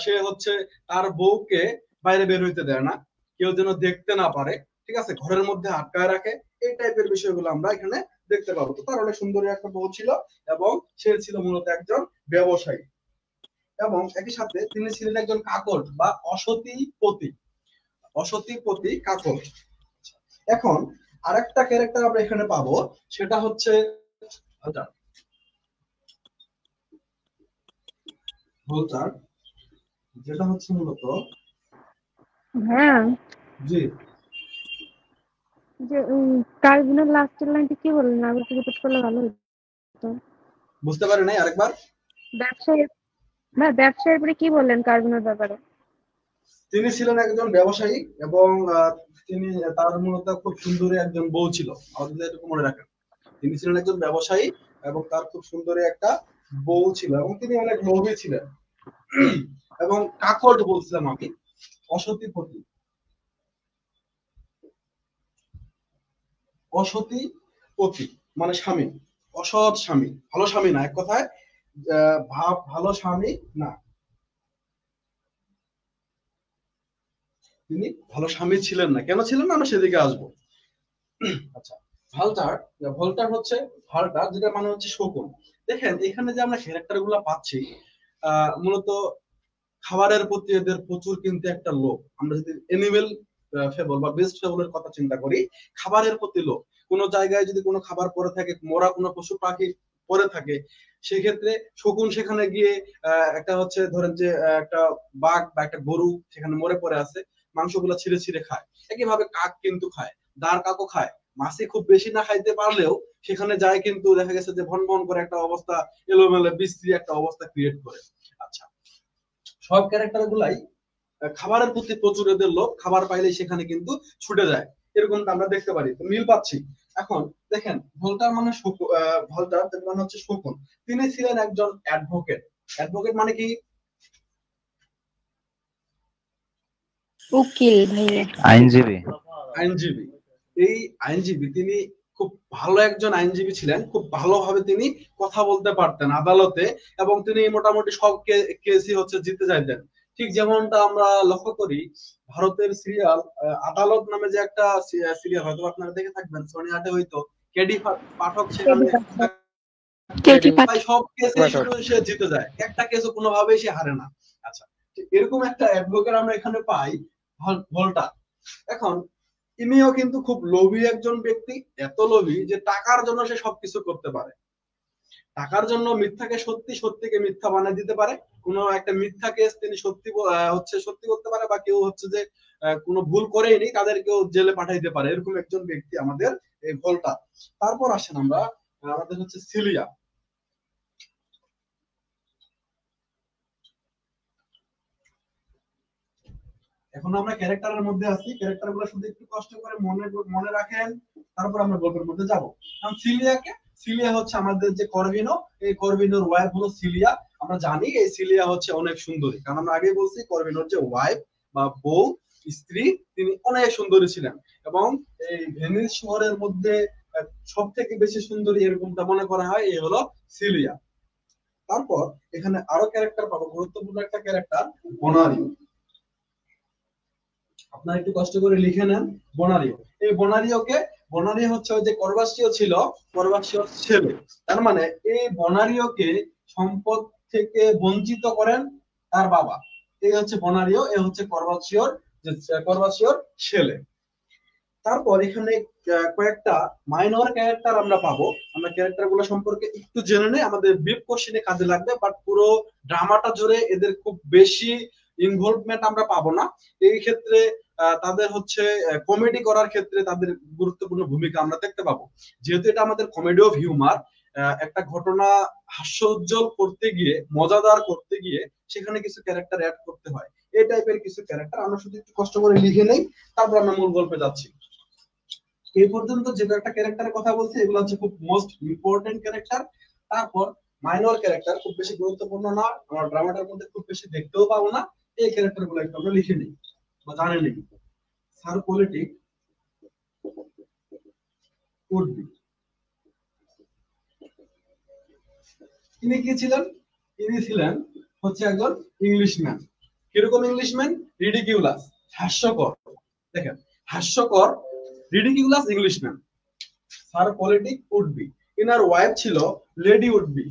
সে হচ্ছে তার বউকে বাইরে বের হইতে দেয় না, কেউ যেন দেখতে না পারে, ঠিক আছে, ঘরের মধ্যে আটকায় রাখে। এই টাইপের বিষয়গুলো আমরা এখানে দেখতে পাবো। তো তার অনেক সুন্দরী একটা বউ ছিল, এবং সে ছিল মূলত একজন ব্যবসায়ী, এবং একই সাথে তিনি ছিলেন একজন কাকট বা অসতীপতি। অসতীপতি কাকট। এখন আরেকটা ক্যারেক্টার আমরা এখানে পাবো, সেটা হচ্ছে ভোল্টার, যেটা হচ্ছে মূলত হ্যাঁ, জি যে কার্বনের লাস্টের লাইনটা কি বললেন, আবার একটু রিপিট করলে ভালো হতো। বুঝতে পারি নাই, আরেকবার। ব্যবসায়ী, ব্যবসায়ের পরে কি বললেন কার্বনের ব্যাপারে? তিনি ছিলেন একজন ব্যবসায়ী, এবং তিনি তার মূলত খুব সুন্দরী একজন বউ ছিল। আমাদের এটুকু মনে রাখেন, তিনি ছিলেন একজন ব্যবসায়ী এবং তার খুব সুন্দরী একটা বউ ছিল, এবং তিনি অনেক লোভী ছিলেন। এবং কাকট বলছিলাম আমি, অসতীপতি। অসতীপতি মানে স্বামী, অসৎ স্বামী, ভালো স্বামী না, এক কথায় ভালো স্বামী না, তিনি ভালো স্বামী ছিলেন না। কেন ছিলেন না, আমরা সেদিকে আসবো। আচ্ছা, ভাল্টার। ভোল্টার হচ্ছে ভাল্টার, যেটা মানে হচ্ছে শকুন। দেখেন এখানে যে আমরা ক্যারেক্টার গুলা পাচ্ছি, মূলত খাবারের প্রতি এদের প্রচুর কিন্তু একটা লোভ। আমরা যদি এনিমেল ফেবল বা বেস্ট ফেবলের কথা চিন্তা করি, খাবারের প্রতি লোভ। কোনো জায়গায় যদি কোনো খাবার পড়ে থাকে, মরা কোনো পশু পাখি পড়ে থাকে, সেক্ষেত্রে শকুন সেখানে গিয়ে একটা হচ্ছে ধরেন যে একটা বাঘ বা একটা গরু সেখানে মরে পড়ে আছে, মাংসগুলো ছিঁড়ে ছিঁড়ে খায়। একইভাবে কাক কিন্তু খায়, দাঁড় কাকও খায়। মাছি খুব বেশি না খাইতে পারলেও সেখানে যায়, কিন্তু দেখা গেছে যে ভন ভন করে একটা অবস্থা, এলোমেলো বিশ্রী একটা অবস্থা ক্রিয়েট করে। আচ্ছা, সব ক্যারেক্টার গুলাই খাবারের প্রতি প্রচুর এদের লোভ, খাবার পাইলেই সেখানে কিন্তু ছুটে যায়, এরকমটা আমরা দেখতে পারি। তো মিল পাচ্ছি। এখন দেখেন ভোল্টার মানে ভোল্টার মানে হচ্ছে শকুন। তিনি ছিলেন একজন অ্যাডভোকেট। অ্যাডভোকেট মানে কি? উকিল ভাইয়া। আইনজীবী। আইনজীবী। এই আইনজীবী তিনি খুব ভালো একজন আইনজীবী ছিলেন, খুব ভালোভাবে তিনি কথা বলতে পারতেন আদালতে, এবং তিনি মোটামুটি সব কেসই হচ্ছে জিতে যাইতেন। ঠিক যেমনটা আমরা লক্ষ্য করি ভারতের সিরিয়াল আদালত নামে যে একটা সিরিয়াল, হয়তো আপনারা দেখে থাকবেন, সোনি আটে হয়তো কেডি পাঠক সেখানে প্রায় সব কেসে সে জিতে যায়, একটা কেসও কোনোভাবেই সে হারে না। আচ্ছা, এরকম একটা অ্যাডভোকেট আমরা এখানে পাই, ভোল্টা। এখন ইনিও কিন্তু খুব লোভী একজন ব্যক্তি, এত লোভী যে টাকার জন্য সে সবকিছু করতে পারে। টাকার জন্য মিথ্যাকে সত্যি, সত্যিকে মিথ্যা বানিয়ে দিতে পারে। কোনো একটা মিথ্যা কেস তিনি সত্যি হচ্ছে সত্যি করতে পারে, বা কেউ হচ্ছে যে কোনো ভুল করেনি তাদেরকেও জেলে পাঠাইতে পারে, এরকম একজন ব্যক্তি আমাদের এই ভোল্টা। তারপর আসেন আমরা, আমাদের হচ্ছে সিলিয়া। এখন আমরা ক্যারেক্টারের মধ্যে আছি, ক্যারেক্টার গুলো শুধু একটু কষ্ট করে মনে মনে রাখেন, তারপর আমরা গল্পের মধ্যে যাব। কারণ সিলিয়া হচ্ছে আমাদের যে করবিনো, এই করবিনোর ওয়াইফ হলো সিলিয়া। আমরা জানি এই সিলিয়া হচ্ছে অনেক সুন্দরী, কারণ আমরা আগেই বলছি করবিনোর যে ওয়াইফ বা বউ, স্ত্রী, তিনি অনেক সুন্দরী ছিলেন। এবং এই ভেনিস শহরের মধ্যে সব থেকে বেশি সুন্দরী এরকমটা মনে করা হয় এই হলো সিলিয়া। তারপর এখানে আরো ক্যারেক্টার পাবো, গুরুত্বপূর্ণ একটা ক্যারেক্টার বোনারিও। আপনারা একটু কষ্ট করে লিখে নেন বোনারিও। এই বোনারিও হচ্ছে ওই যে করবাসীয় ছিল, করবাসীয় ছেলে। তার মানে এই বোনারিওকে সম্পদ থেকে বঞ্চিত করেন তার বাবা। এই হচ্ছে বোনারিও, এ হচ্ছে করবাসীয়র যে করবাসীয়র ছেলে। তারপর এখানে কয়েকটা মাইনর ক্যারেক্টার আমরা পাবো। আমরা ক্যারেক্টার গুলো সম্পর্কে একটু জেনে নেই, আমাদের ব্রিফ কোশ্চেনে কাজে লাগবে, বাট পুরো ড্রামাটা জুড়ে এদের খুব বেশি ইনভলভমেন্ট আমরা পাবো না। এই ক্ষেত্রে তাদের হচ্ছে কমেডি করার ক্ষেত্রে তাদের গুরুত্বপূর্ণ ভূমিকা আমরা দেখতে পাবো। যেহেতু এটা আমাদের কমেডি অফ হিউমার, একটা ঘটনা হাস্যোজ্জ্বল করতে গিয়ে, মজাদার করতে গিয়ে সেখানে কিছু ক্যারেক্টার অ্যাড করতে হয়। এই টাইপের কিছু ক্যারেক্টার আমরা শুধু একটু কষ্ট করে লিখে নেই, তারপর আমরা মূল গল্পে যাচ্ছি। এই পর্যন্ত যে কয়েকটা ক্যারেক্টারের কথা বলছি এগুলো হচ্ছে খুব মোস্ট ইম্পর্টেন্ট ক্যারেক্টার। তারপর মাইনর ক্যারেক্টার খুব বেশি গুরুত্বপূর্ণ না, আমরা ড্রামাটার মধ্যে খুব বেশি দেখতেও পাবো না, এই ক্যারেক্টার গুলো একটু আমরা লিখে নিই বা জানে নিই। স্যার পলিটিক উডবি, তিনি কি ছিলেন? তিনি ছিলেন হচ্ছে একজন ইংলিশম্যান। কিরকম ইংলিশম্যান? রিডিকিউলাস, হাস্যকর। দেখেন, হাস্যকর ridiculous Englishman. Sir politic would-be, inner wife ছিল লেডি উডবি।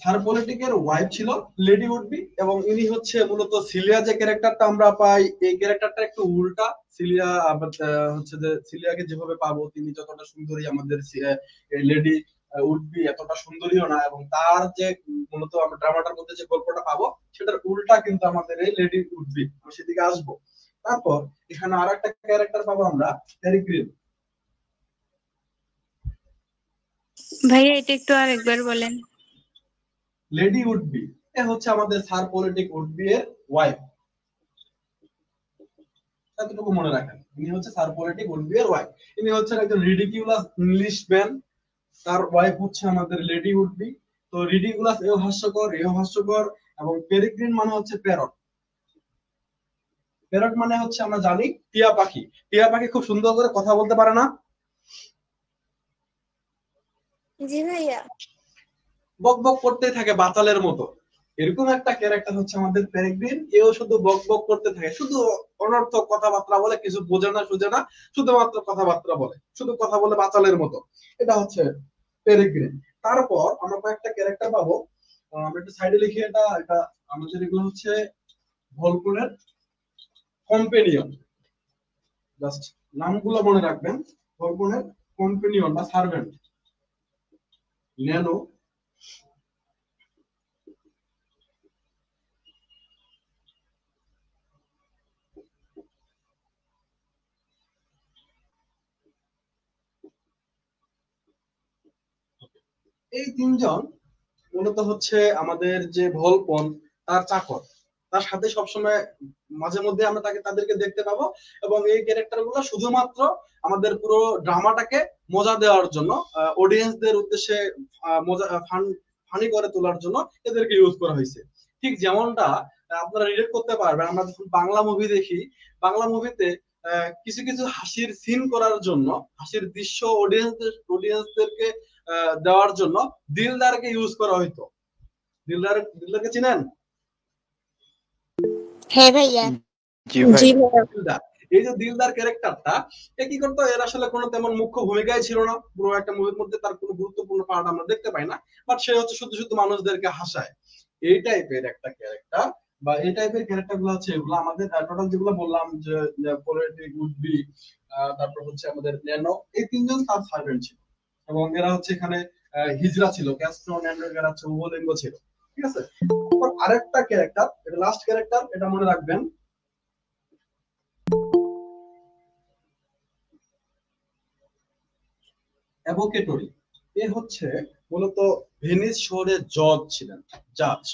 স্যার পলিটিকের ওয়াইফ ছিল লেডি উডবি, এবং ইনি হচ্ছে মূলত সিলিয়া যে ক্যারেক্টারটা আমরা পাই, এই ক্যারেক্টারটা একটু উল্টা। সিলিয়া হচ্ছে যে সিলিয়াকে যেভাবে পাবো তিনি যতটা সুন্দরী, আমাদের লেডি উডবি এতটা সুন্দরীও না, এবং তার যে মূলত আমরা ড্রামাটার মধ্যে যে গল্পটা পাবো সেটার উল্টা কিন্তু আমাদের এই লেডি উডবি, আমি সেদিকে আসবো। তারপর এখানে আর একটা ক্যারেক্টার পাবো আমরা, পেরিগ্রিন। ভাইয়া এটা একটু আর একবার বলেন। লেডি উডবি এ হচ্ছে আমাদের স্যার পলিটিক উডবি এর ওয়াইফ, এতটুকু মনে রাখেন। ইনি হচ্ছে স্যার পলিটিক উডবি এর ওয়াইফ। ইনি হচ্ছেন একজন রিডিকিউলাস ইংলিশম্যান, তার ওয়াইফ হচ্ছে আমাদের লেডি উডবি। তো রিডিকিউলাস এও হাস্যকর, এও হাস্যকর। এবং পেরিগ্রিন মানে হচ্ছে প্যারট। প্যারট মানে হচ্ছে আমরা জানি টিয়া পাখি। টিয়া পাখি খুব সুন্দর করে কথা বলতে পারে না? জি ভাইয়া। বক বক করতেই থাকে বাচালের মতো। এরকম একটা ক্যারেক্টার হচ্ছে আমাদের পেরেগ্রিন। এও শুধু বক বক করতে থাকে, শুধু অনর্থক কথাবার্তা বলে, কিছু বোঝে না সুঝে না, শুধুমাত্র কথাবার্তা বলে, শুধু কথা বলে বাচালের মতো। এটা হচ্ছে পেরেগ্রিন। তারপর আমরা কয়েকটা ক্যারেক্টার পাবো, আমরা একটু সাইডে লিখি। এটা এটা আমাদের এগুলো হচ্ছে ভলপুরের কম্পেনিয়ন, জাস্ট নামগুলো মনে রাখবেন। ভলপুরের কম্পেনিয়ন বা সার্ভেন্ট, ন্যানো, এই তিনজন মূলত হচ্ছে আমাদের যে ভলপন তার চাকর। তার সাথে সবসময় মাঝে মধ্যে আমরা তাদেরকে দেখতে পাবো। এবং এই ক্যারেক্টার গুলো শুধুমাত্র আমাদের পুরো ড্রামাটাকে মজা দেওয়ার জন্য, অডিয়েন্সদের উদ্দেশ্যে মজা ফানি করে তোলার জন্য এদেরকে ইউজ করা হয়েছে। ঠিক যেমনটা আপনারা রিলেট করতে পারবেন, আমরা যখন বাংলা মুভি দেখি, বাংলা মুভিতে কিছু কিছু হাসির সিন করার জন্য, হাসির দৃশ্য অডিয়েন্সদেরকে দেওয়ার জন্য দিলদারকে ইউজ করা হইতো। দিলদারকে চিনেন? হ্যাঁ ভাইয়া। জি ভাই। জি ভাইয়া। দিলদার, এই যে দিলদার ক্যারেক্টারটা, এ কি করতো? এর আসলে কোনো তেমন মুখ্য ভূমিকাই ছিল না, পুরো একটা মুভির মধ্যে তার কোনো গুরুত্বপূর্ণ পার্ট আমরা দেখতে পাই না। বাট সে হচ্ছে শুধু শুধু মানুষদেরকে হাসায়। এই টাইপের একটা ক্যারেক্টার বা এই টাইপের ক্যারেক্টার গুলো হচ্ছে এগুলো আমাদের টোটাল যেগুলো বললাম, যে পলিটিক উডবি, তারপর হচ্ছে আমাদের ন্যানো, এই তিনজন তার সার্ভেন্ট ছিল। এবং এরা হচ্ছে এখানে হিজড়া ছিল, ক্যাস্ট্রো, ন্যানো, এরা হচ্ছে উভলিঙ্গ ছিল। ঠিক আছে। আরেকটা ক্যারেক্টার, এটা লাস্ট ক্যারেক্টার, এটা মনে রাখবেন, অ্যাভোকেটরি। এ হচ্ছে মূলত ভেনিস শহরের জজ ছিলেন, জাজ।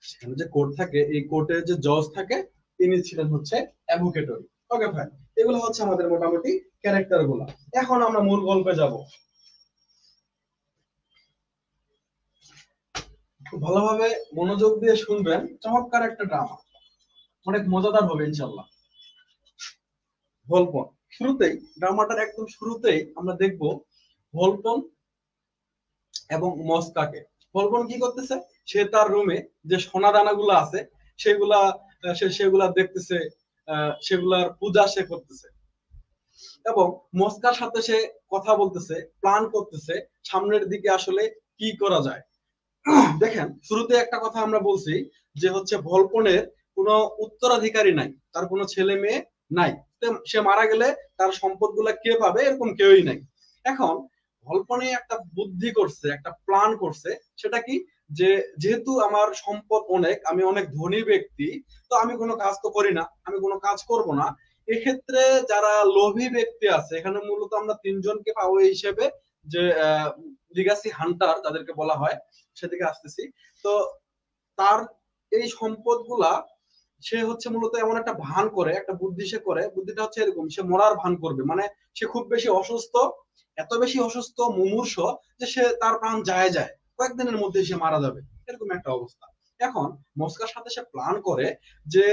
সেখানে যে কোর্ট থাকে, এই কোর্টের যে জজ থাকে তিনি ছিলেন হচ্ছে অ্যাডভোকেটরি। ওকে ভাই, এগুলো হচ্ছে আমাদের মোটামুটি ক্যারেক্টার গুলা। এখন আমরা মূল গল্পে যাব। খুব ভালোভাবে মনোযোগ দিয়ে শুনবেন, চমৎকার একটা ড্রামা, অনেক মজাদার হবে ইনশাল্লাহ। ভোলপন, শুরুতেই ড্রামাটার একদম শুরুতেই আমরা দেখব ভোলপন এবং মস্কাকে। ভোলপন কি করতেছে, সে তার রুমে যে সোনা দানাগুলো আছে সেগুলা সেগুলা দেখতেছে, সেগুলার পূজা সে করতেছে এবং মস্কার সাথে সে কথা বলতেছে, প্ল্যান করতেছে সামনের দিকে আসলে কি করা যায়। দেখেন, শুরুতে একটা কথা আমরা বলছি যে হচ্ছে ভল্পনের কোনো উত্তরাধিকারী নাই, তার কোনো ছেলে মেয়ে নাই, সে মারা গেলে তার সম্পদগুলা কে পাবে এরকম কেউই নাই। এখন ভল্পনে একটা বুদ্ধি করছে, একটা প্ল্যান করছে। সেটা কি, যে যেহেতু আমার সম্পদ অনেক, আমি অনেক ধনী ব্যক্তি, তো আমি কোনো কাজ তো করি না, আমি কোনো কাজ করব না। এক্ষেত্রে যারা লোভী ব্যক্তি আছে, এখানে মূলত আমরা তিনজনকে পাবো এই হিসেবে, যে লিগাসি হান্টার তাদেরকে বলা হয়, সেদিকে আসতেছি। তো তার এই সম্পদগুলা সে হচ্ছে মূলত এমন একটা ভান করে, একটা বুদ্ধি সে করে, বুদ্ধিটা হচ্ছে এরকম, সে মরার ভান করবে, মানে সে খুব বেশি অসুস্থ, এত বেশি অসুস্থ মুমূর্ষ যে সে তার প্রাণ যায় যায়, কয়েকদিনের মধ্যে সে মারা যাবে, এরকম একটা অবস্থা। এখন মস্কার সাথে সে প্ল্যান করে যে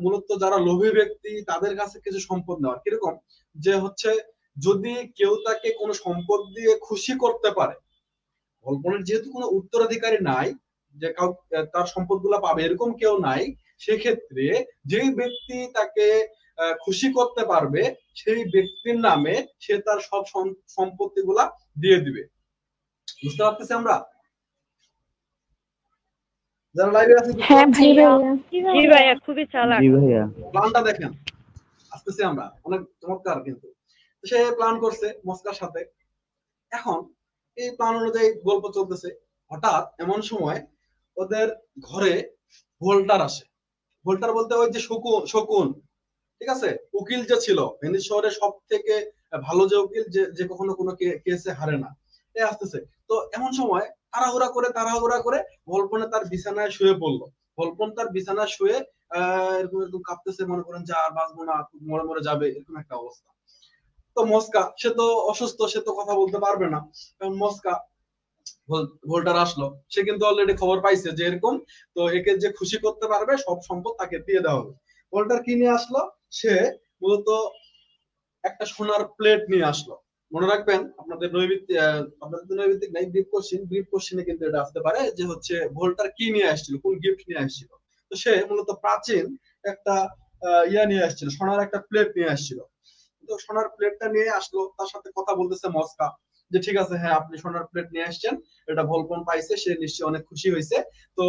মূলত যারা লোভী ব্যক্তি তাদের কাছে কিছু সম্পদ নেওয়ার। কিরকম, যে হচ্ছে যদি কেউ তাকে কোনো সম্পদ দিয়ে খুশি করতে পারে, ভল্পনের যেহেতু কোনো উত্তরাধিকারী নাই, যে তার সম্পদ গুলা পাবে এরকম কেউ নাই, সেক্ষেত্রে যেই ব্যক্তি তাকে খুশি করতে পারবে সেই ব্যক্তির নামে সে তার সব সম্পত্তি গুলা দিয়ে দিবে। বুঝতে পারতেছি আমরা? যারা লাইভে আছে হ্যাঁ ভাইয়া, জি ভাইয়া, খুবই চালাক। জি ভাইয়া। প্ল্যানটা দেখেন, আসতেছি আমরা, অনেক চমৎকার। কিন্তু সে প্ল্যান করছে মস্কার সাথে। এখন এই প্ল্যান অনুযায়ী গল্প চলতেছে। হঠাৎ এমন সময় ওদের ঘরে ভোল্টার আসে। ভোল্টার বলতে ওই যে শকুন, শকুন, ঠিক আছে, উকিল যে ছিল ভেনিস শহরে সব থেকে ভালো যে উকিল, যে যে কখনো কোনো কেসে হারে না, এ আসতেছে। তো এমন সময় তাড়াহুড়া করে ভল্পনে তার বিছানায় শুয়ে পড়লো। ভল্পন তার বিছানায় শুয়ে এরকম এরকম কাঁপতেছে, মনে করেন যে আর বাঁচবো না, মরে মরে যাবে, এরকম একটা অবস্থা। তো মস্কা, সে তো অসুস্থ, সে তো কথা বলতে পারবে না। কারণ মস্কা, ভোল্টার আসলো, সে কিন্তু অলরেডি খবর পাইছে যে এরকম, তো একে যে খুশি করতে পারবে সব সম্পদ তাকে দিয়ে দেওয়া হবে। ভোল্টার কি নিয়ে আসলো, সে মূলত একটা সোনার প্লেট নিয়ে আসলো। মনে রাখবেন, আপনাদের নৈবিত্তিক, আপনাদের নৈবিত্তিক নাই, ব্রিফ কোশ্চেনে কিন্তু এটা আসতে পারে যে হচ্ছে ভোল্টার কি নিয়ে আসছিল, কোন গিফট নিয়ে আসছিল। তো সে মূলত প্রাচীন একটা ইয়া নিয়ে আসছিল, সোনার একটা প্লেট নিয়ে আসছিল। তো সোনার প্লেটটা নিয়ে আসলো, তার সাথে কথা বলতেছে মস্কা, যে ঠিক আছে, হ্যাঁ আপনি সোনার প্লেট নিয়ে আসছেন, এটা ভল্পন পাইছে, সে নিশ্চয়ই অনেক খুশি হয়েছে। তো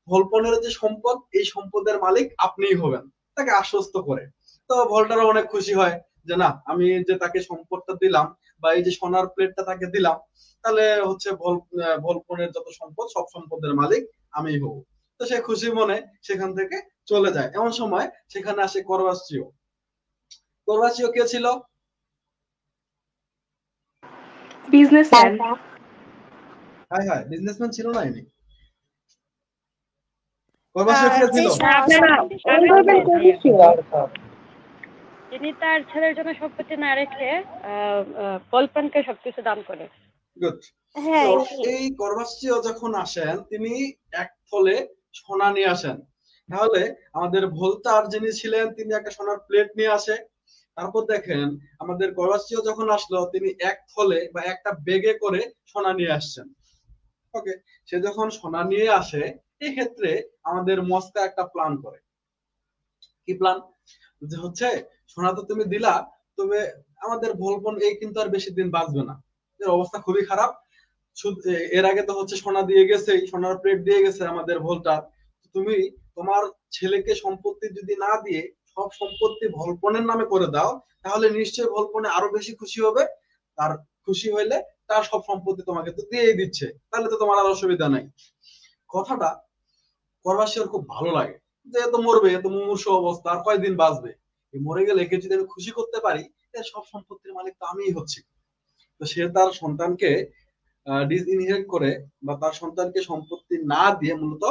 ভল্পনের যে সম্পদ, এই সম্পদের মালিক আপনিই হবেন, তাকে আশ্বস্ত করে। তো ভল্টারও অনেক খুশি হয় যে না, আমি যে তাকে সম্পদটা দিলাম বা এই যে সোনার প্লেটটা তাকে দিলাম, তাহলে হচ্ছে ভল্পনের যত সম্পদ, সব সম্পদের মালিক আমিই হব। তো সে খুশি মনে সেখান থেকে চলে যায়। এমন সময় সেখানে আসে করবাসিও। করবাসিও কে ছিল? বিজনেসম্যান। হাই হাই, বিজনেসম্যান ছিল না ইনি? করবাসিও কে ছিল? তিনি তার ছেলের জন্য সম্পত্তি না রেখে কল্পনকে সবকিছু দান করে। গুড। হ্যাঁ তো এই করবাসিও যখন আসেন, তিনি এক থলে সোনা নিয়ে আসেন। তাহলে আমাদের ভোল্টার যিনি ছিলেন, তিনি একটা সোনার প্লেট নিয়ে আসে। তারপর দেখেন আমাদের করবাসিও যখন আসলো, তিনি এক থলে বা একটা বেগে করে সোনা নিয়ে আসছেন। ওকে, সে যখন সোনা নিয়ে আসে, এই ক্ষেত্রে আমাদের মস্কা একটা প্ল্যান করে। কি প্ল্যান? যে হচ্ছে সোনা তো তুমি দিলা, তবে আমাদের ভোলপন এই কিন্তু আর বেশি দিন বাঁচবে না, এর অবস্থা খুবই খারাপ। এর আগে তো হচ্ছে সোনা দিয়ে গেছে, সোনার প্লেট দিয়ে গেছে আমাদের ভোল্টার। তুমি তোমার ছেলেকে সম্পত্তি যদি না দিয়ে সব সম্পত্তি ভল্পনের নামে করে দাও, তাহলে নিশ্চয়ই ভল্পনে আরো বেশি খুশি হবে। তার খুশি হইলে তার সব সম্পত্তি তোমাকে তো দিয়েই দিচ্ছে, তাহলে তো তোমার আর অসুবিধা নাই। কথাটা করবাসীর খুব ভালো লাগে, যে এত মরবে, এত মুমূর্ষু অবস্থা, আর কয়দিন বাঁচবে, মরে গেলে একে যদি আমি খুশি করতে পারি, সব সম্পত্তির মালিক তো আমিই হচ্ছি। তো তো সে তার সন্তানকে ডিসইনহেরিট করে বা তার সন্তানকে সম্পত্তি না দিয়ে মূলত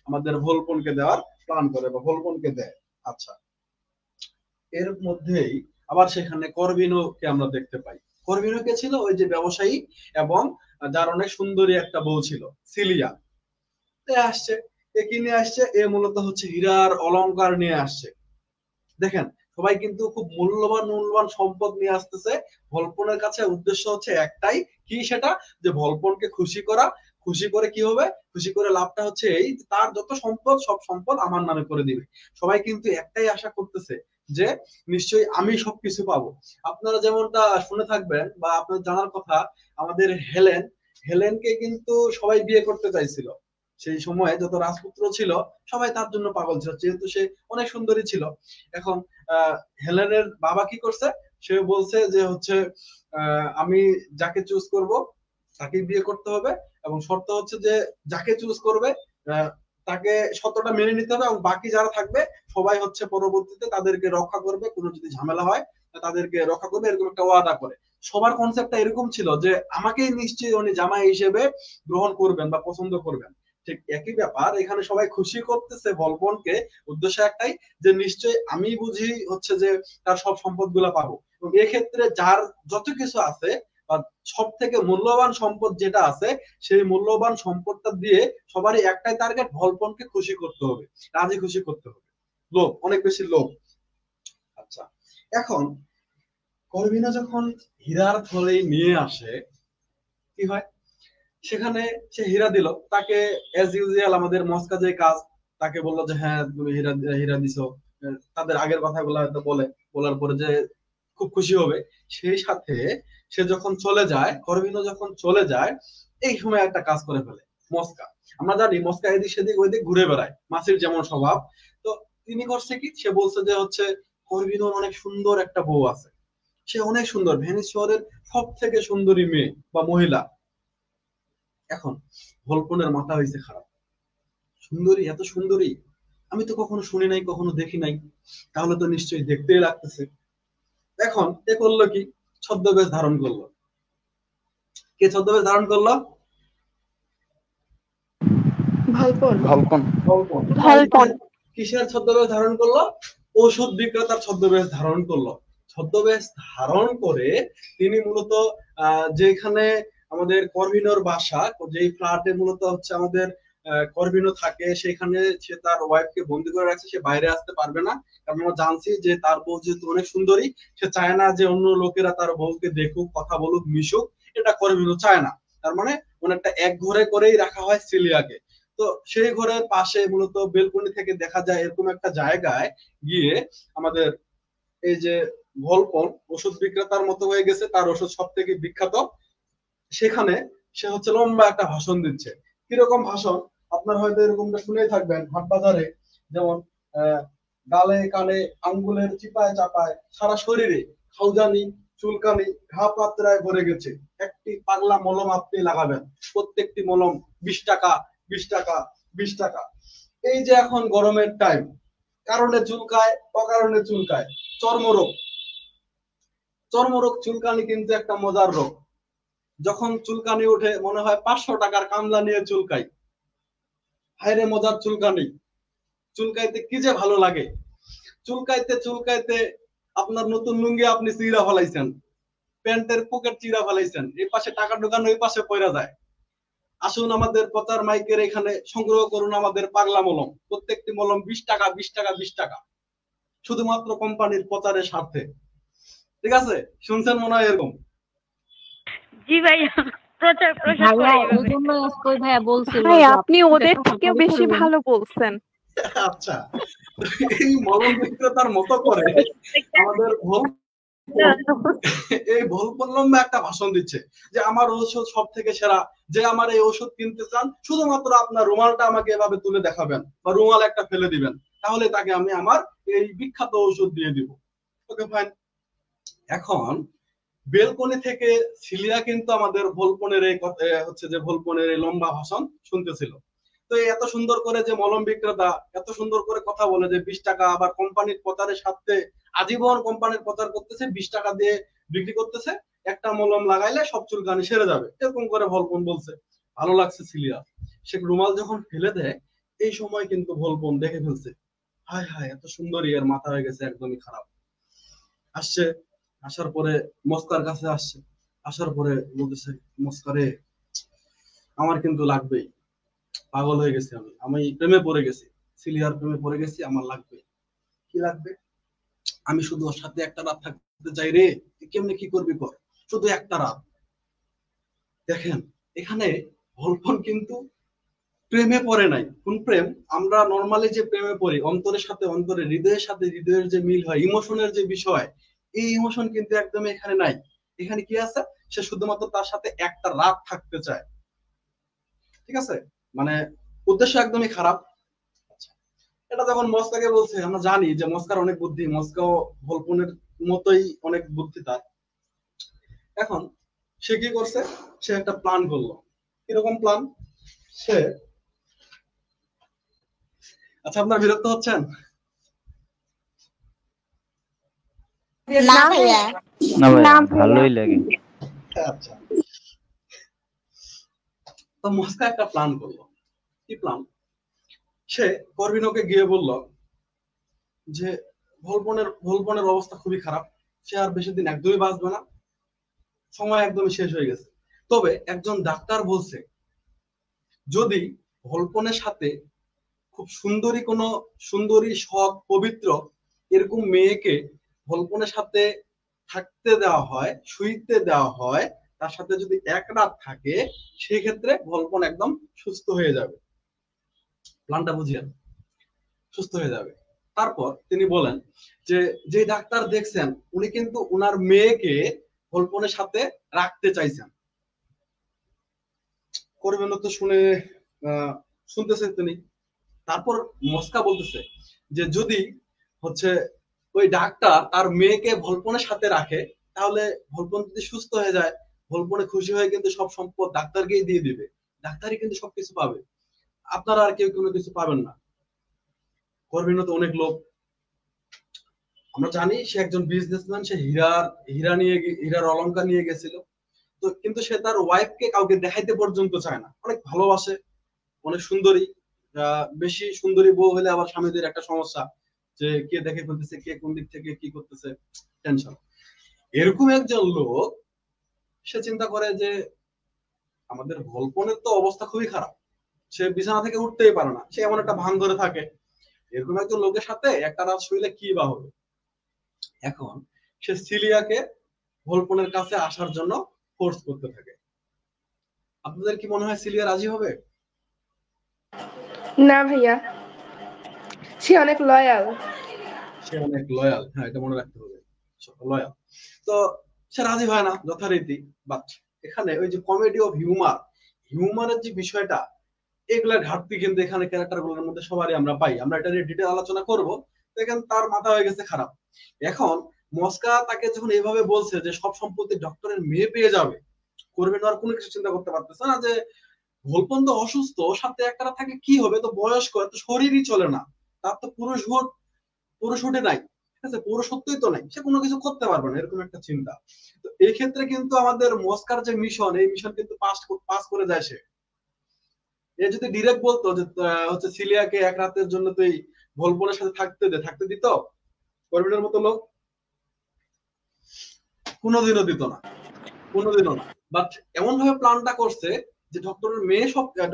আমাদের ভোলপনকে দেওয়ার প্ল্যান করে বা ভোলপনকে দেয়। আচ্ছা, এর মধ্যেই আবার সেখানে করবিনোকে আমরা দেখতে পাই। করবিনো কে ছিল? ওই যে ব্যবসায়ী এবং যার অনেক সুন্দরী একটা বউ ছিল, সিলিয়া। এ আসছে, এ কি নিয়ে আসছে? এ মূলত হচ্ছে হীরার অলংকার নিয়ে আসছে। দেখেন, সবাই কিন্তু খুব মূল্যবান মূল্যবান সম্পদ নিয়ে আসতেছে। ভলপনের কাছে উদ্দেশ্য হচ্ছে একটাই, কি সেটা? যে ভলপনকে খুশি করা। খুশি করে কি হবে? খুশি করে লাভটা হচ্ছে এই, তার যত সম্পদ সব সম্পদ আমার নামে করে দিবে। সবাই কিন্তু একটাই আশা করতেছে যে নিশ্চয়ই আমি সবকিছু পাবো। আপনারা যেমনটা শুনে থাকবেন বা আপনার জানার কথা, আমাদের হেলেনকে কিন্তু সবাই বিয়ে করতে চাইছিল। সেই সময়ে যত রাজপুত্র ছিল সবাই তার জন্য পাগল ছিল, যেহেতু সে অনেক সুন্দরী ছিল। এখন হেলেনের বাবা কি করছে? সে বলছে যে হচ্ছে আমি যাকে চুজ করব তাকে বিয়ে করতে হবে, এবং শর্ত হচ্ছে যে যাকে চুজ করবে তাকে শর্তটা মেনে নিতে হবে, এবং বাকি যারা থাকবে সবাই হচ্ছে পরবর্তীতে তাদেরকে রক্ষা করবে, কোনো যদি ঝামেলা হয় তাদেরকে রক্ষা করবে, এরকম একটা ওয়াদা করে। সবার কনসেপ্টটা এরকম ছিল যে আমাকেই নিশ্চয়ই উনি জামাই হিসেবে গ্রহণ করবেন বা পছন্দ করবেন। ঠিক একই ব্যাপার এখানে, সবাই খুশি করতেছে ভলবনকে, উদ্দেশ্য একটাই যে নিশ্চয়ই আমি বুঝি হচ্ছে যে তার সব সম্পদ গুলা পাবো। এবং এক্ষেত্রে যার যত কিছু আছে বা সব থেকে মূল্যবান সম্পদ যেটা আছে, সেই মূল্যবান সম্পদটা দিয়ে সবারই একটাই টার্গেট, ভলপনকে খুশি করতে হবে, রাজি খুশি করতে হবে। লোভ, অনেক বেশি লোভ। আচ্ছা, এখন করবিনা যখন হীরার থলি নিয়ে আসে, কি হয়? সেখানে সে হীরা দিল তাকে, এজ ইউজুয়াল আমাদের মস্কা যে কাজ, তাকে বললো যে হ্যাঁ তুমি হীরা হীরা দিছো। তাদের আগের কথাগুলো হয়তো বলার পরে যে খুব খুশি হবে। সেই সাথে সে যখন চলে যায়, করবিনো যখন চলে যায়, এই সময় একটা কাজ করে ফেলে মস্কা। আমরা জানি মস্কা এদিক সেদিক ওইদিক ঘুরে বেড়ায়, মাসির যেমন স্বভাব। তো তিনি করছে কি? সে বলছে যে হচ্ছে করবিনোর অনেক সুন্দর একটা বউ আছে, সে অনেক সুন্দর, ভেনিস শহরের সব থেকে সুন্দরী মেয়ে বা মহিলা। এখন ভলপনের মাথা হয়েছে খারাপ, সুন্দরী, এত সুন্দরী আমি তো কখনো শুনি নাই, কখনো দেখি নাই, তাহলে তো নিশ্চয়ই দেখতেই লাগতেছে। এখন এ করলো কি? ছদ্মবেশ ধারণ করলো। কে ছদ্মবেশ ধারণ করলো? ভলপন। ভলপন। ভলপন। ভলপন। কিসের ছদ্মবেশ ধারণ করলো? ঔষধ বিক্রেতার ছদ্মবেশ ধারণ করলো। ছদ্মবেশ ধারণ করে তিনি মূলত যেখানে আমাদের করভিনোর বাসা, যেই ফ্ল্যাটে মূলত হচ্ছে আমাদের করভিনো থাকে, সেখানে সে তার ওয়াইফকে বন্দি করে রাখছে, সে বাইরে আসতে পারবে না। কারণ আমরা জানছি যে তার বউ যেহেতু অনেক সুন্দরী, সে চায় না যে অন্য লোকেরা তার বউকে দেখুক, কথা বলুক, মিশুক। এটা করভিনো চায় না। তার মানে অনেকটা এক ঘরে করেই রাখা হয় সিলিয়াকে। তো সেই ঘরের পাশে মূলত বেলকনি থেকে দেখা যায় এরকম একটা জায়গায় গিয়ে আমাদের এই যে ভলপন ওষুধ বিক্রেতার মতো হয়ে গেছে, তার ওষুধ সব থেকে বিখ্যাত। সেখানে সে হচ্ছে লম্বা একটা ভাষণ দিচ্ছে। কিরকম ভাষণ? আপনার হয়তো এরকমটা শুনেই থাকবেন হাট বাজারে, যেমন গালে কানে আঙ্গুলের চিপায় চাপায় সারা শরীরে খাউজানি চুলকানি ঘা পাতরায় ভরে গেছে, একটি পাগলা মলম আপনি লাগাবেন, প্রত্যেকটি মলম 20 টাকা, 20 টাকা, 20 টাকা। এই যে এখন গরমের টাইম, কারণে চুলকায়, অকারণে চুলকায়, চর্মরোগ। চর্মরোগ চুলকানি কিন্তু একটা মজার রোগ। যখন চুলকানি ওঠে মনে হয় 500 টাকার কামলা নিয়ে চুলকাই। হায়রে মজার চুলকানি, চুলকাইতে কি যে ভালো লাগে। চুলকাইতে চুলকাইতে আপনার নতুন লুঙ্গি আপনি চিরা ফেলাইছেন, প্যান্টের পকেট চিরা ফেলাইছেন, এই পাশে টাকা ঢোকানো, এই পাশে পড়ে যায়। আসুন আমাদের প্রচার মাইকের এখানে সংগ্রহ করুন আমাদের পাগলা মলম, প্রত্যেকটি মলম 20 টাকা, 20 টাকা, 20 টাকা, শুধুমাত্র কোম্পানির প্রচারের স্বার্থে। ঠিক আছে? শুনছেন মনে হয় এরকম? জি ভাইয়া, প্রচার প্রসার করে ভাইয়া এইভাবে। এই জন্য এসকই ভাইয়া বলছিল ভাই যে আপনি ওদের থেকেও বেশি ভালো বলছেন। আচ্ছা, এই মলম বিক্রেতার মতো করে আমাদের এই ভুলপল্লম্বে একটা ভাষণ দিচ্ছে যে আমার ঔষধ সব থেকে সেরা, যে আমার এই ওষুধ কিনতে চান শুধুমাত্র আপনার রুমালটা আমাকে এভাবে তুলে দেখাবেন বা রুমাল একটা ফেলে দিবেন, তাহলে তাকে আমি আমার এই বিখ্যাত ওষুধ দিয়ে দিব। Okay fine. এখন বেলকনি থেকে সিলিয়া কিন্তু আমাদের ভোলপনের এই হচ্ছে যে ভোলপনের এই লম্বা ভাষণ শুনতেছিল। তো এত সুন্দর করে যে মলম বিক্রেতা এত সুন্দর করে কথা বলে যে 20 টাকা, আবার কোম্পানির প্রচারের সাথে আজীবন কোম্পানির প্রচার করতেছে, 20 টাকা দিয়ে বিক্রি করতেছে। একটা মলম লাগাইলে সব চুলকানি সেরে যাবে, এরকম করে ভলপন বলছে। ভালো লাগছে সিলিয়া, সে রুমাল যখন ফেলে দেয় এই সময় কিন্তু ভলপন দেখে ফেলছে, হায় হায় এত সুন্দরী, এর মাথা হয়ে গেছে একদমই খারাপ। আসছে, আসার পরে মস্কার কাছে আসছে, আসার পরে বলতেছে, মস্কারে আমার কিন্তু লাগবেই, পাগল হয়ে গেছি আমি, আমি প্রেমে পড়ে গেছি, সিলিয়ার প্রেমে পড়ে গেছি, আমার লাগবে। কি লাগবে? আমি শুধু ওর সাথে একটা রাত থাকতে চাই রে। তুই কেমনে কি করবি কর, শুধু একটা রাত। দেখেন এখানে ভলপন কিন্তু প্রেমে পড়ে নাই। কোন প্রেম? আমরা নর্মালি যে প্রেমে পড়ি, অন্তরের সাথে অন্তরে, হৃদয়ের সাথে হৃদয়ের যে মিল হয়, ইমোশনের যে বিষয়, এই ইমোশন কিন্তু একদমই এখানে নাই। এখানে কি আছে? সে শুধুমাত্র তার সাথে একটা রাত থাকতে চায়। ঠিক আছে, মানে উদ্দেশ্য একদমই খারাপ। আচ্ছা, এটা যখন মস্কাকে বলছে, আমরা জানি যে মস্কার অনেক বুদ্ধি, মস্কাও ভলপনের মতোই অনেক বুদ্ধি তার। এখন সে কি করছে? সে একটা প্ল্যান করলো। কিরকম প্ল্যান? সে, আচ্ছা আপনার বিরক্ত হচ্ছেন? না ভাইয়া। না ভাই, না ভাইয়া। ভালোই লাগে। আচ্ছা, তো মস্কা একটা প্ল্যান করলো। কি প্ল্যান? সে করবিনোকে গিয়ে বলল যে ভলপনের অবস্থা খুবই খারাপ, সে আর বেশি দিন একদমই বাঁচবে না, সময় একদমই শেষ হয়ে গেছে। তবে একজন ডাক্তার বলছে, যদি ভলপনের সাথে খুব সুন্দরী কোনো সুন্দরী, সৎ, পবিত্র এরকম মেয়েকে ভলপনের সাথে থাকতে দেওয়া হয়, শুইতে দেওয়া হয়, তার সাথে যদি এক রাত থাকে, সেই ক্ষেত্রে ভলপন একদম সুস্থ হয়ে যাবে। প্ল্যানটা বুঝিয়েন, সুস্থ হয়ে যাবে। তারপর তিনি বলেন যে, যে ডাক্তার দেখছেন উনি কিন্তু উনার মেয়েকে ভলপনের সাথে রাখতে চাইছেন। করবেন তো শুনে শুনতেছেন তিনি। তারপর মস্কা বলতেছে যে যদি হচ্ছে ওই ডাক্তার তার মেয়েকে ভলপনের সাথে রাখে, তাহলে ভলপন যদি সুস্থ হয়ে যায়, ভলপনে খুশি হয়ে কিন্তু সব সম্পদ ডাক্তারকেই দিয়ে দিবে, ডাক্তারই কিন্তু সবকিছু পাবে, আপনারা আর কেউ কোনো কিছু পাবেন না। করবেন তো অনেক লোক, আমরা জানি সে একজন বিজনেসম্যান, সে হীরার অলংকার নিয়ে গেছিল। তো কিন্তু সে তার ওয়াইফকে কাউকে দেখাইতে পর্যন্ত চায় না, অনেক ভালোবাসে, অনেক সুন্দরী। বেশি সুন্দরী বউ হলে আবার স্বামীদের একটা সমস্যা, যে কে দেখে ফেলতেছে, কে কোন দিক থেকে কি করতেছে, টেনশন। এরকম একজন লোক, সে চিন্তা করে যে আমাদের ভলপনের তো অবস্থা খুবই খারাপ, সে বিছানা থেকে উঠতেই পারে না, সে এমন একটা ভান ধরে থাকে, এরকম একজন লোকের সাথে একটা রাত শুইলে কি বা হবে। এখন সে সিলিয়াকে ভলপনের কাছে আসার জন্য ফোর্স করতে থাকে। আপনাদের কি মনে হয় সিলিয়া রাজি হবে? না ভাইয়া, সে অনেক লয়াল। সে অনেক লয়াল, হ্যাঁ এটা মনে রাখতে হবে, লয়াল। তো সে রাজি হয় না যথারীতি। বাট এখানে ওই যে কমেডি অফ হিউমার, হিউমারের যে বিষয়টা, এগুলার ঘাটতি কিন্তু এখানে ক্যারেক্টার গুলোর মধ্যে সবারই আমরা পাই। আমরা এটা নিয়ে ডিটেল আলোচনা করব। দেখেন তার মাথা হয়ে গেছে খারাপ। এখন মস্কা তাকে যখন এইভাবে বলছে যে সব সম্পত্তি ডক্টরের মেয়ে পেয়ে যাবে, করবেন আর কোনো কিছু চিন্তা করতে পারতেছে না যে ভলপন তো অসুস্থ, সাথে একটা থাকে কি হবে, তো বয়স্ক, এত শরীরই চলে না, তার তো পুরুষ উঠে নাই, ঠিক আছে, পুরুষত্বই তো নাই, সে কোনো কিছু করতে পারবে না, এরকম একটা চিন্তা। তো এই ক্ষেত্রে কিন্তু আমাদের মস্কার যে মিশন, এই মিশন কিন্তু পাস করে যায় সে। এ যদি ডিরেক্ট বলতো যে হচ্ছে সিলিয়াকে এক রাতের জন্য তুই ভলপনের সাথে থাকতে দিত, করবিনের মতো লোক কোনোদিনও দিত না, কোনোদিনও না। বাট এমন ভাবে প্ল্যানটা করছে যে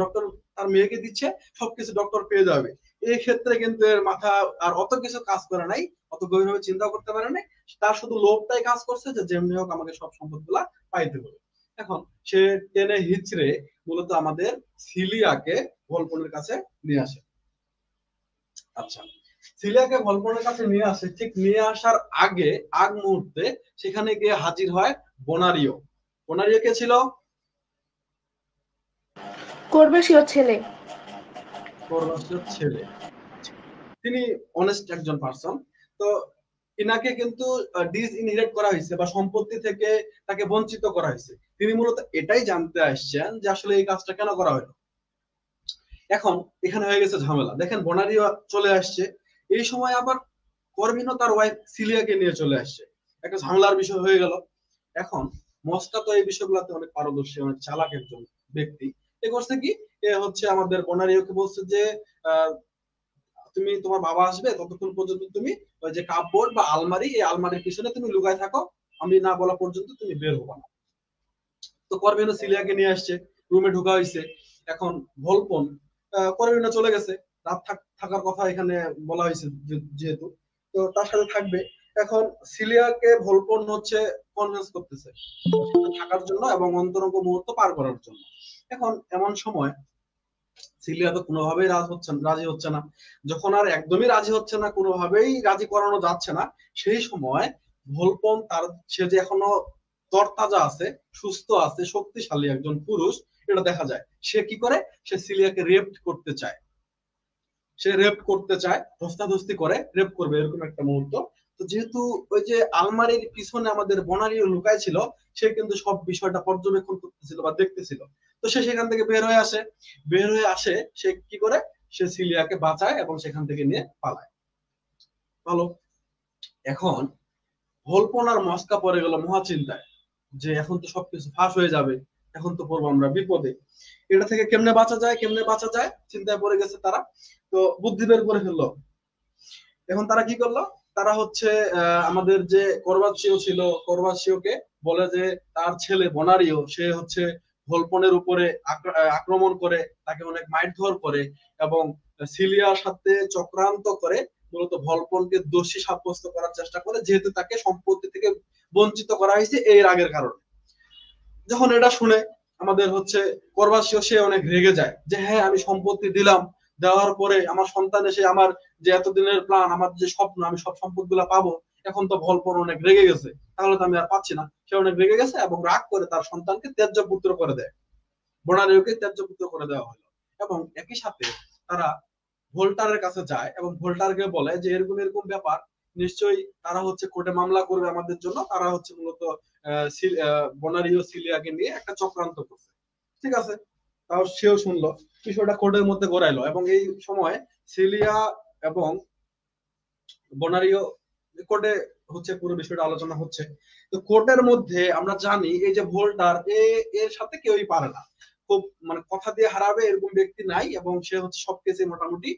ডক্টর তার মেয়েকে দিচ্ছে, সবকিছু ডক্টর পেয়ে যাবে। এই ক্ষেত্রে কিন্তু এর মাথা আর অত কিছু কাজ করে নাই, অত গভীরভাবে চিন্তা করতে পারে নাই। তার শুধু লোভটাই কাজ করছে যে যেমনি হোক আমাকে সব সম্পদ গুলা পাইতে হবে। এখন সে টেনে হিচড়ে মূলত আমাদের সিলিয়াকে ভলপনের কাছে নিয়ে আসে। আচ্ছা, সিলিয়াকে ভলপনের কাছে নিয়ে আসে, ঠিক নিয়ে আসার আগ মুহূর্তে সেখানে গিয়ে হাজির হয় বোনারিও। বোনারিও কে ছিল? করবেশীয় ছেলে। কোরবাসের ছেলে। তিনি অনেস্ট একজন পার্সন। তো ইনাকে কিন্তু ডিসইনহেরিট করা হয়েছে বা সম্পত্তি থেকে তাকে বঞ্চিত করা হয়েছে। তিনি মূলত এটাই জানতে আসছেন যে আসলে এই কাজটা কেন করা হলো। এখন এখানে হয়ে গেছে ঝামেলা। দেখেন বোনারিও চলে আসছে, এই সময় আবার করবিনো তার ওয়াইফ সিলিয়াকে নিয়ে চলে আসছে, একটা ঝামেলার বিষয় হয়ে গেল। এখন মস্কা তো এই বিষয়গুলোতে অনেক পারদর্শী, অনেক চালাক একজন ব্যক্তি। এ করছে কি, এ হচ্ছে আমাদের বনারিওকে বলছে যে আহ, তুমি, তোমার বাবা আসবে ততক্ষণ পর্যন্ত তুমি ওই যে কাপবোর্ড বা আলমারি, এই আলমারির পিছনে তুমি লুকায় থাকো, আমি না বলা পর্যন্ত তুমি বের হবা না। তো করবিনো সিলিয়াকে নিয়ে আসছে, রুমে ঢোকা হয়েছে। এখন ভলপন, করবিনো চলে গেছে, রাত থাকার কথা এখানে বলা হয়েছে যেহেতু, তো তার সাথে থাকবে। এখন সিলিয়াকে ভলপন হচ্ছে কনভিন্স করতেছে থাকার জন্য এবং অন্তরঙ্গ মুহূর্ত পার করার জন্য। এখন এমন সময় সিলিয়া তো কোনোভাবেই রাজি হচ্ছে না। যখন আর একদমই রাজি হচ্ছে না, কোনোভাবেই রাজি করানো যাচ্ছে না, সেই সময় ভোলপন তার, সে যে এখনো তরতাজা আছে, সুস্থ আছে, শক্তিশালী একজন পুরুষ, এটা দেখা যায়। সে কি করে, সে সিলিয়াকে রেপ করতে চায়। সে রেপ করতে চায়, ধস্তাধস্তি করে রেপ করবে, এরকম একটা মুহূর্ত। তো যেহেতু ওই যে আলমারির পিছনে আমাদের বনারিও লুকায় ছিল, সে কিন্তু সব বিষয়টা পর্যবেক্ষণ করতেছিল বা দেখতেছিল। তো সে সেখান থেকে বের হয়ে আসে। বের হয়ে আসে, সে কি করে, সে সিলিয়াকে বাঁচায় এবং সেখান থেকে নিয়ে পালায়। ভালো। এখন ভোলপন আর মস্কা পড়ে গেল মহা চিন্তায়, যে এখন তো সবকিছু ফাঁস হয়ে যাবে, এখন তো পড়বো আমরা বিপদে। এটা থেকে কেমনে বাঁচা যায়, কেমনে বাঁচা যায়, চিন্তায় পড়ে গেছে তারা। তো বুদ্ধি বের করে ফেললো। এখন তারা কি করলো, তারা হচ্ছে আমাদের যে করবাসীয় ছিল, করবাসীয়কে বলে যে তার ছেলে বনারিও, সে হচ্ছে ভোলপনের উপরে আক্রমণ করে, তাকে অনেক মারধর করে এবং সিলিয়ার সাথে চক্রান্ত করে মূলত ভোলপনকে দোষী সাব্যস্ত করার চেষ্টা করে, যেহেতু তাকে সম্পত্তি থেকে বঞ্চিত করা হয়েছে এই রাগের কারণে। যখন এটা শুনে আমাদের হচ্ছে করবাসীয়, সে অনেক রেগে যায় যে হ্যাঁ, আমি সম্পত্তি দিলাম, দেওয়ার পরে আমার সন্তান এসে আমার যে এতদিনের প্ল্যান, আমার যে স্বপ্ন, আমি সব সম্পদগুলা পাবো, এখন তো ভলপন অনেক রেগে গেছে, তাহলে তো আমি আর পাচ্ছি না। সে অনেক রেগে গেছে এবং রাগ করে তার সন্তানকে ত্যায্য পুত্র করে দেয়, বনারিওকে ত্যায্য পুত্র করে দেওয়া হলো। এবং একই সাথে তারা ভোল্টারের কাছে যায় এবং ভোল্টারকে বলে যে এরকম এরকম ব্যাপার, নিশ্চয়ই তারা হচ্ছে কোর্টে মামলা করবে আমাদের জন্য, তারা হচ্ছে মূলত বনারিও সিলিয়াকে নিয়ে একটা চক্রান্ত করছে। ঠিক আছে, তাও সেও শুনলো, বিষয়টা কোর্টের মধ্যে গড়াইলো এবং এই সময় সিলিয়া এবং বনারিও কোর্টে হচ্ছে পুরো বিষয়টা আলোচনা হচ্ছে। তো কোর্টের মধ্যে আমরা জানি এই যে ভোল্টার, এর সাথে কেউই পারে না, খুব মানে কথা দিয়ে হারাবে এরকম ব্যক্তি নাই, এবং সে হচ্ছে সব কেসে মোটামুটি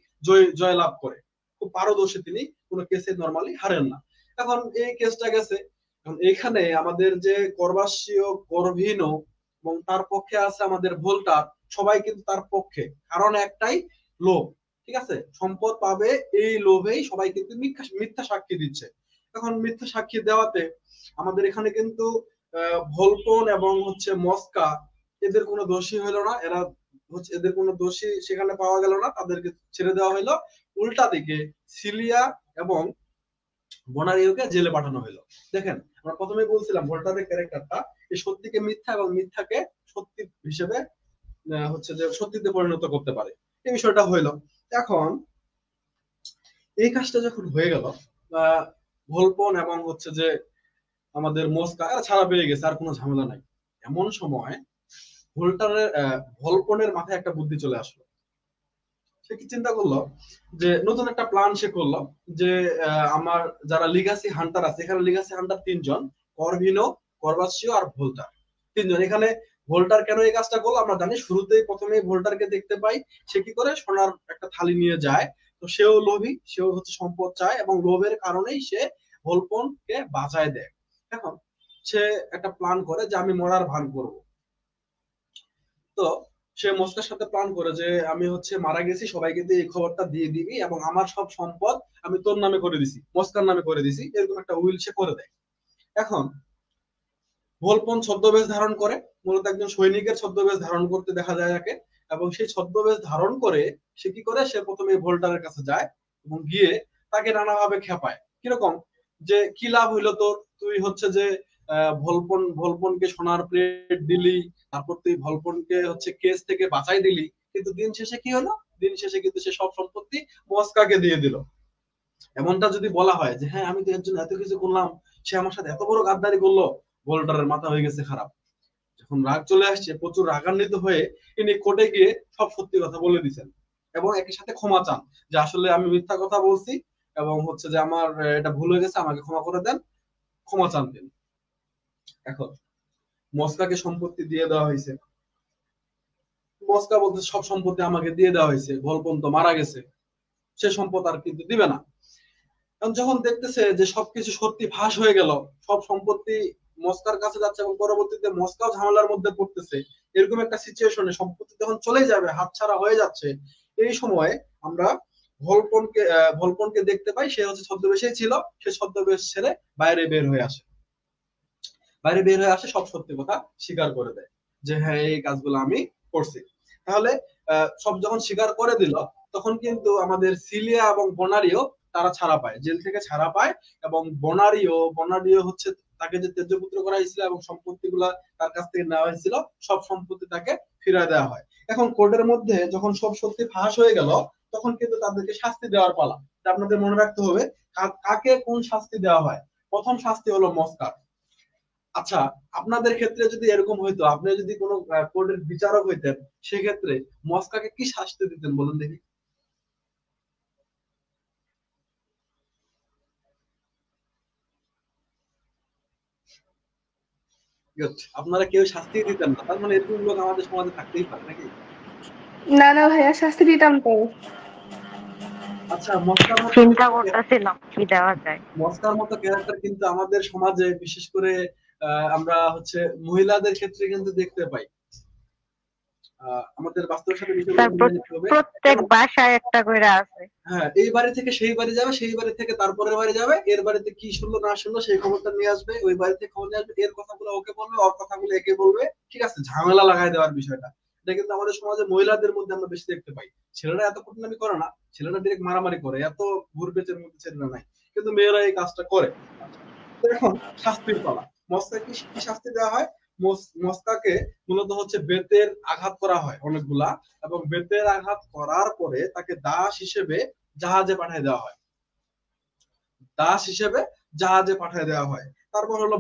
জয় লাভ করে, খুব পারদর্শী তিনি, কোনো কেসে নরমালি হারেন না। এখন এই কেসটা গেছে, এখন এখানে আমাদের যে করবাসীয় করভিনো এবং তার পক্ষে আছে আমাদের ভোল্টার, সবাই কিন্তু তার পক্ষে, কারণ একটাই, লোভ। ঠিক আছে, সম্পদ পাবে এই লোভেই সবাই কিন্তু মিথ্যা সাক্ষী দিচ্ছে। এখন মিথ্যা সাক্ষী দেওয়াতে আমাদের এখানে কিন্তু ভোলপন এবং হচ্ছে মস্কা, এদের কোনো দোষী হইলো না, এরা হচ্ছে এদের কোনো দোষী সেখানে পাওয়া গেল না, তাদেরকে ছেড়ে দেওয়া হইলো। উল্টা দিকে সিলিয়া এবং বনারিওকে জেলে পাঠানো হইলো। দেখেন, আমরা প্রথমেই বলছিলাম ভোল্টারের ক্যারেক্টারটা এই সত্যিকে মিথ্যা এবং মিথ্যাকে সত্যি হিসেবে হচ্ছে যে সত্যিতে পরিণত করতে পারে, এই বিষয়টা হইলো। এখন এই কাজটা যখন হয়ে গেল, ভোলপন এবং হচ্ছে যে আমাদের মস্কা, এরা ছাড়া পেয়ে গেছে, আর কোনো ঝামেলা নাই। এমন সময় ভোলপনের মাথায় একটা বুদ্ধি চলে আসলো। সে কি চিন্তা করলো, যে নতুন একটা প্ল্যান সে করলো, যে আমার যারা লিগাসি হান্টার আছে, এখানে লিগাসি হান্টার তিনজন, করভিনো, করবাসীয় আর ভোল্টার, তিনজন। এখানে ভোল্টার কেন এই কাজটা করলো আমরা জানি, শুরুতেই প্রথমেই ভোল্টারকে দেখতে পাই, সে কি করে সোনার একটা থালি নিয়ে যায়। তো সেও লোভী, সেও হচ্ছে সম্পদ চায় এবং লোভের কারণেই সে ভোলপনকে বাঁচায় দেয়। এখন সে একটা প্ল্যান করে যে আমি মরার ভান করব। তো সে মস্কার সাথে প্ল্যান করে যে আমি হচ্ছে মারা গেছি, সবাইকে দিয়ে এই খবরটা দিয়ে দিবি এবং আমার সব সম্পদ আমি তোর নামে করে দিছি, মস্কার নামে করে দিছি, এরকম একটা উইল সে করে দেয়। এখন ভোলপন ছদ্মবেশ ধারণ করে, মূলত একজন সৈনিকের ছদ্মবেশ ধারণ করতে দেখা যায় তাকে, এবং সেই ছদ্মবেশ ধারণ করে সে কি করে, সে প্রথমে ভোল্টারের কাছে যায় এবং গিয়ে তাকে নানাভাবে খেপায়। কিরকম, যে কি লাভ হইলো তোর, তুই হচ্ছে যে ভোলপনকে সোনার প্লেট দিলি, তারপর তুই ভোলপনকে হচ্ছে কেস থেকে বাঁচাই দিলি, কিন্তু দিন শেষে কি হলো, দিন শেষে কিন্তু সে সব সম্পত্তি মস্কাকে দিয়ে দিল। এমনটা যদি বলা হয় যে হ্যাঁ, আমি তো এর জন্য এত কিছু করলাম, সে আমার সাথে এত বড় গাদ্দারি করলো, ভোল্টারের মাথা হয়ে গেছে খারাপ। যখন রাগ চলে আসছে, প্রচুর রাগান্বিত হয়ে ইনি কোর্টে গিয়ে সব সত্যি কথা বলে দিচ্ছেন এবং একই সাথে ক্ষমা চান, যে আসলে আমি মিথ্যা কথা বলছি এবং হচ্ছে যে আমার এটা ভুল হয়ে গেছে, আমাকে ক্ষমা করে দেন, ক্ষমা চান তিনি। এখন মস্কাকে সম্পত্তি দিয়ে দেওয়া হয়েছে। মস্কা বলতে সব সম্পত্তি আমাকে দিয়ে দেওয়া হয়েছে, ভলপন তো মারা গেছে, সে সম্পদ আর কিন্তু দিবে না। কারণ যখন দেখতেছে যে সবকিছু সত্যি ফাঁস হয়ে গেল, সব সম্পত্তি মস্কার কাছে যাচ্ছে এবং পরবর্তীতে মস্কাও ঝামেলার মধ্যে পড়তেছে, এরকম একটা সিচুয়েশনে সম্পত্তি যখন চলে যাবে, হাতছাড়া হয়ে যাচ্ছে, এই সময় আমরা ভলপনকে দেখতে পাই। সে হচ্ছে ছদ্মবেশেই ছিল, সে ছদ্মবেশ ছেড়ে বাইরে বের হয়ে আসে। বাইরে বের হয়ে আসে, সব সত্যি কথা স্বীকার করে দেয় যে হ্যাঁ এই কাজগুলো আমি করছি। তাহলে সব যখন স্বীকার করে দিল, তখন কিন্তু আমাদের সিলিয়া এবং বনারিও তারা ছাড়া পায়, জেল থেকে ছাড়া পায়। এবং বনারিও হচ্ছে তাকে যে ত্যায্যপুত্র করা হয়েছিল এবং সম্পত্তিগুলা তার কাছ থেকে নেওয়া হয়েছিল, সব সম্পত্তি তাকে ফিরিয়ে দেওয়া হয়। এখন কোর্টের মধ্যে যখন সব সত্যি ফাঁস হয়ে গেল, তখন কিন্তু তাদেরকে শাস্তি দেওয়ার পালা। আপনাদের মনে রাখতে হবে কাকে কোন শাস্তি দেওয়া হয়। প্রথম শাস্তি হলো মস্কার। আচ্ছা, আপনাদের ক্ষেত্রে যদি এরকম হইতো, আপনি যদি কোনো কোর্টের বিচারক হইতেন, সেক্ষেত্রে মস্কাকে কি শাস্তি দিতেন বলুন দেখি? Good. আপনারা কেউ শাস্তি দিতেন না, তার মানে এরকম লোক আমাদের সমাজে থাকতেই পারে নাকি? না না ভাইয়া, শাস্তি দিতাম তো। আচ্ছা, চিন্তা করতেছিলাম কি দেওয়া যায়। মস্কার মতো ক্যারেক্টার কিন্তু আমাদের সমাজে বিশেষ করে আমরা হচ্ছে মহিলাদের ক্ষেত্রে কিন্তু দেখতে পাই। আমাদের বাস্তবের সাথে প্রত্যেক বাসায় একটা করে আছে। হ্যাঁ, এই বাড়ি থেকে সেই বাড়ি যাবে, সেই বাড়ি থেকে তারপরের বাড়ি যাবে, এর বাড়িতে কি শুনলো না শুনলো সেই খবরটা নিয়ে আসবে, ওই বাড়ি থেকে খবর নিয়ে আসবে, এর কথাগুলো ওকে বলবে, ওর কথাগুলো একে বলবে, ঠিক আছে, ঝামেলা লাগাই দেওয়ার বিষয়টা। এটা কিন্তু আমাদের সমাজে মহিলাদের মধ্যে আমরা বেশি দেখতে পাই। ছেলেরা এত কুটনামি করে না, ছেলেরা ডিরেক্ট মারামারি করে, এত ঘুরবেচের মধ্যে ছেলেরা নাই, কিন্তু মেয়েরা এই কাজটা করে। এখন শাস্তির পালা। মস্কাকে কি শাস্তি দেওয়া হয়? মস্কাকে মূলত হচ্ছে বেতের আঘাত করা হয় অনেকগুলা, এবং বেতের আঘাত করার পরে তাকে দাস হিসেবে জাহাজে পাঠিয়ে দেওয়া হয়। দাস হিসেবে জাহাজে পাঠিয়ে দেওয়া হয়। তারপর হলো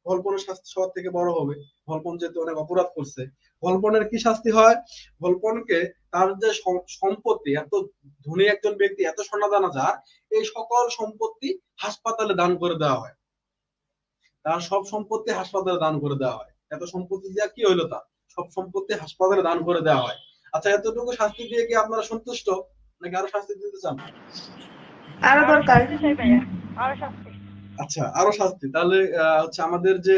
ভলপনের শাস্তি সবার থেকে বড় হবে। ভলপন যেহেতু অনেক অপরাধ করছে, ভলপনের কি শাস্তি হয়? ভলপনকে তার যে সম্পত্তি, এত ধনী একজন ব্যক্তি, এত সোনাদানা যার, এই সকল সম্পত্তি হাসপাতালে দান করে দেওয়া হয়। তার সব সম্পত্তি হাসপাতালে দান করে দেওয়া হয়। এত সম্পত্তি দিয়া কি হইলো, তার সব সম্পত্তি হাসপাতালে দান করে দেওয়া হয়। আচ্ছা, এতটুকু শাস্তি দিয়ে কি আপনারা সন্তুষ্ট, নাকি আরো শাস্তি দিতে চান? আরো দরকার। আচ্ছা, আরো শাস্তি। তাহলে হচ্ছে আমাদের যে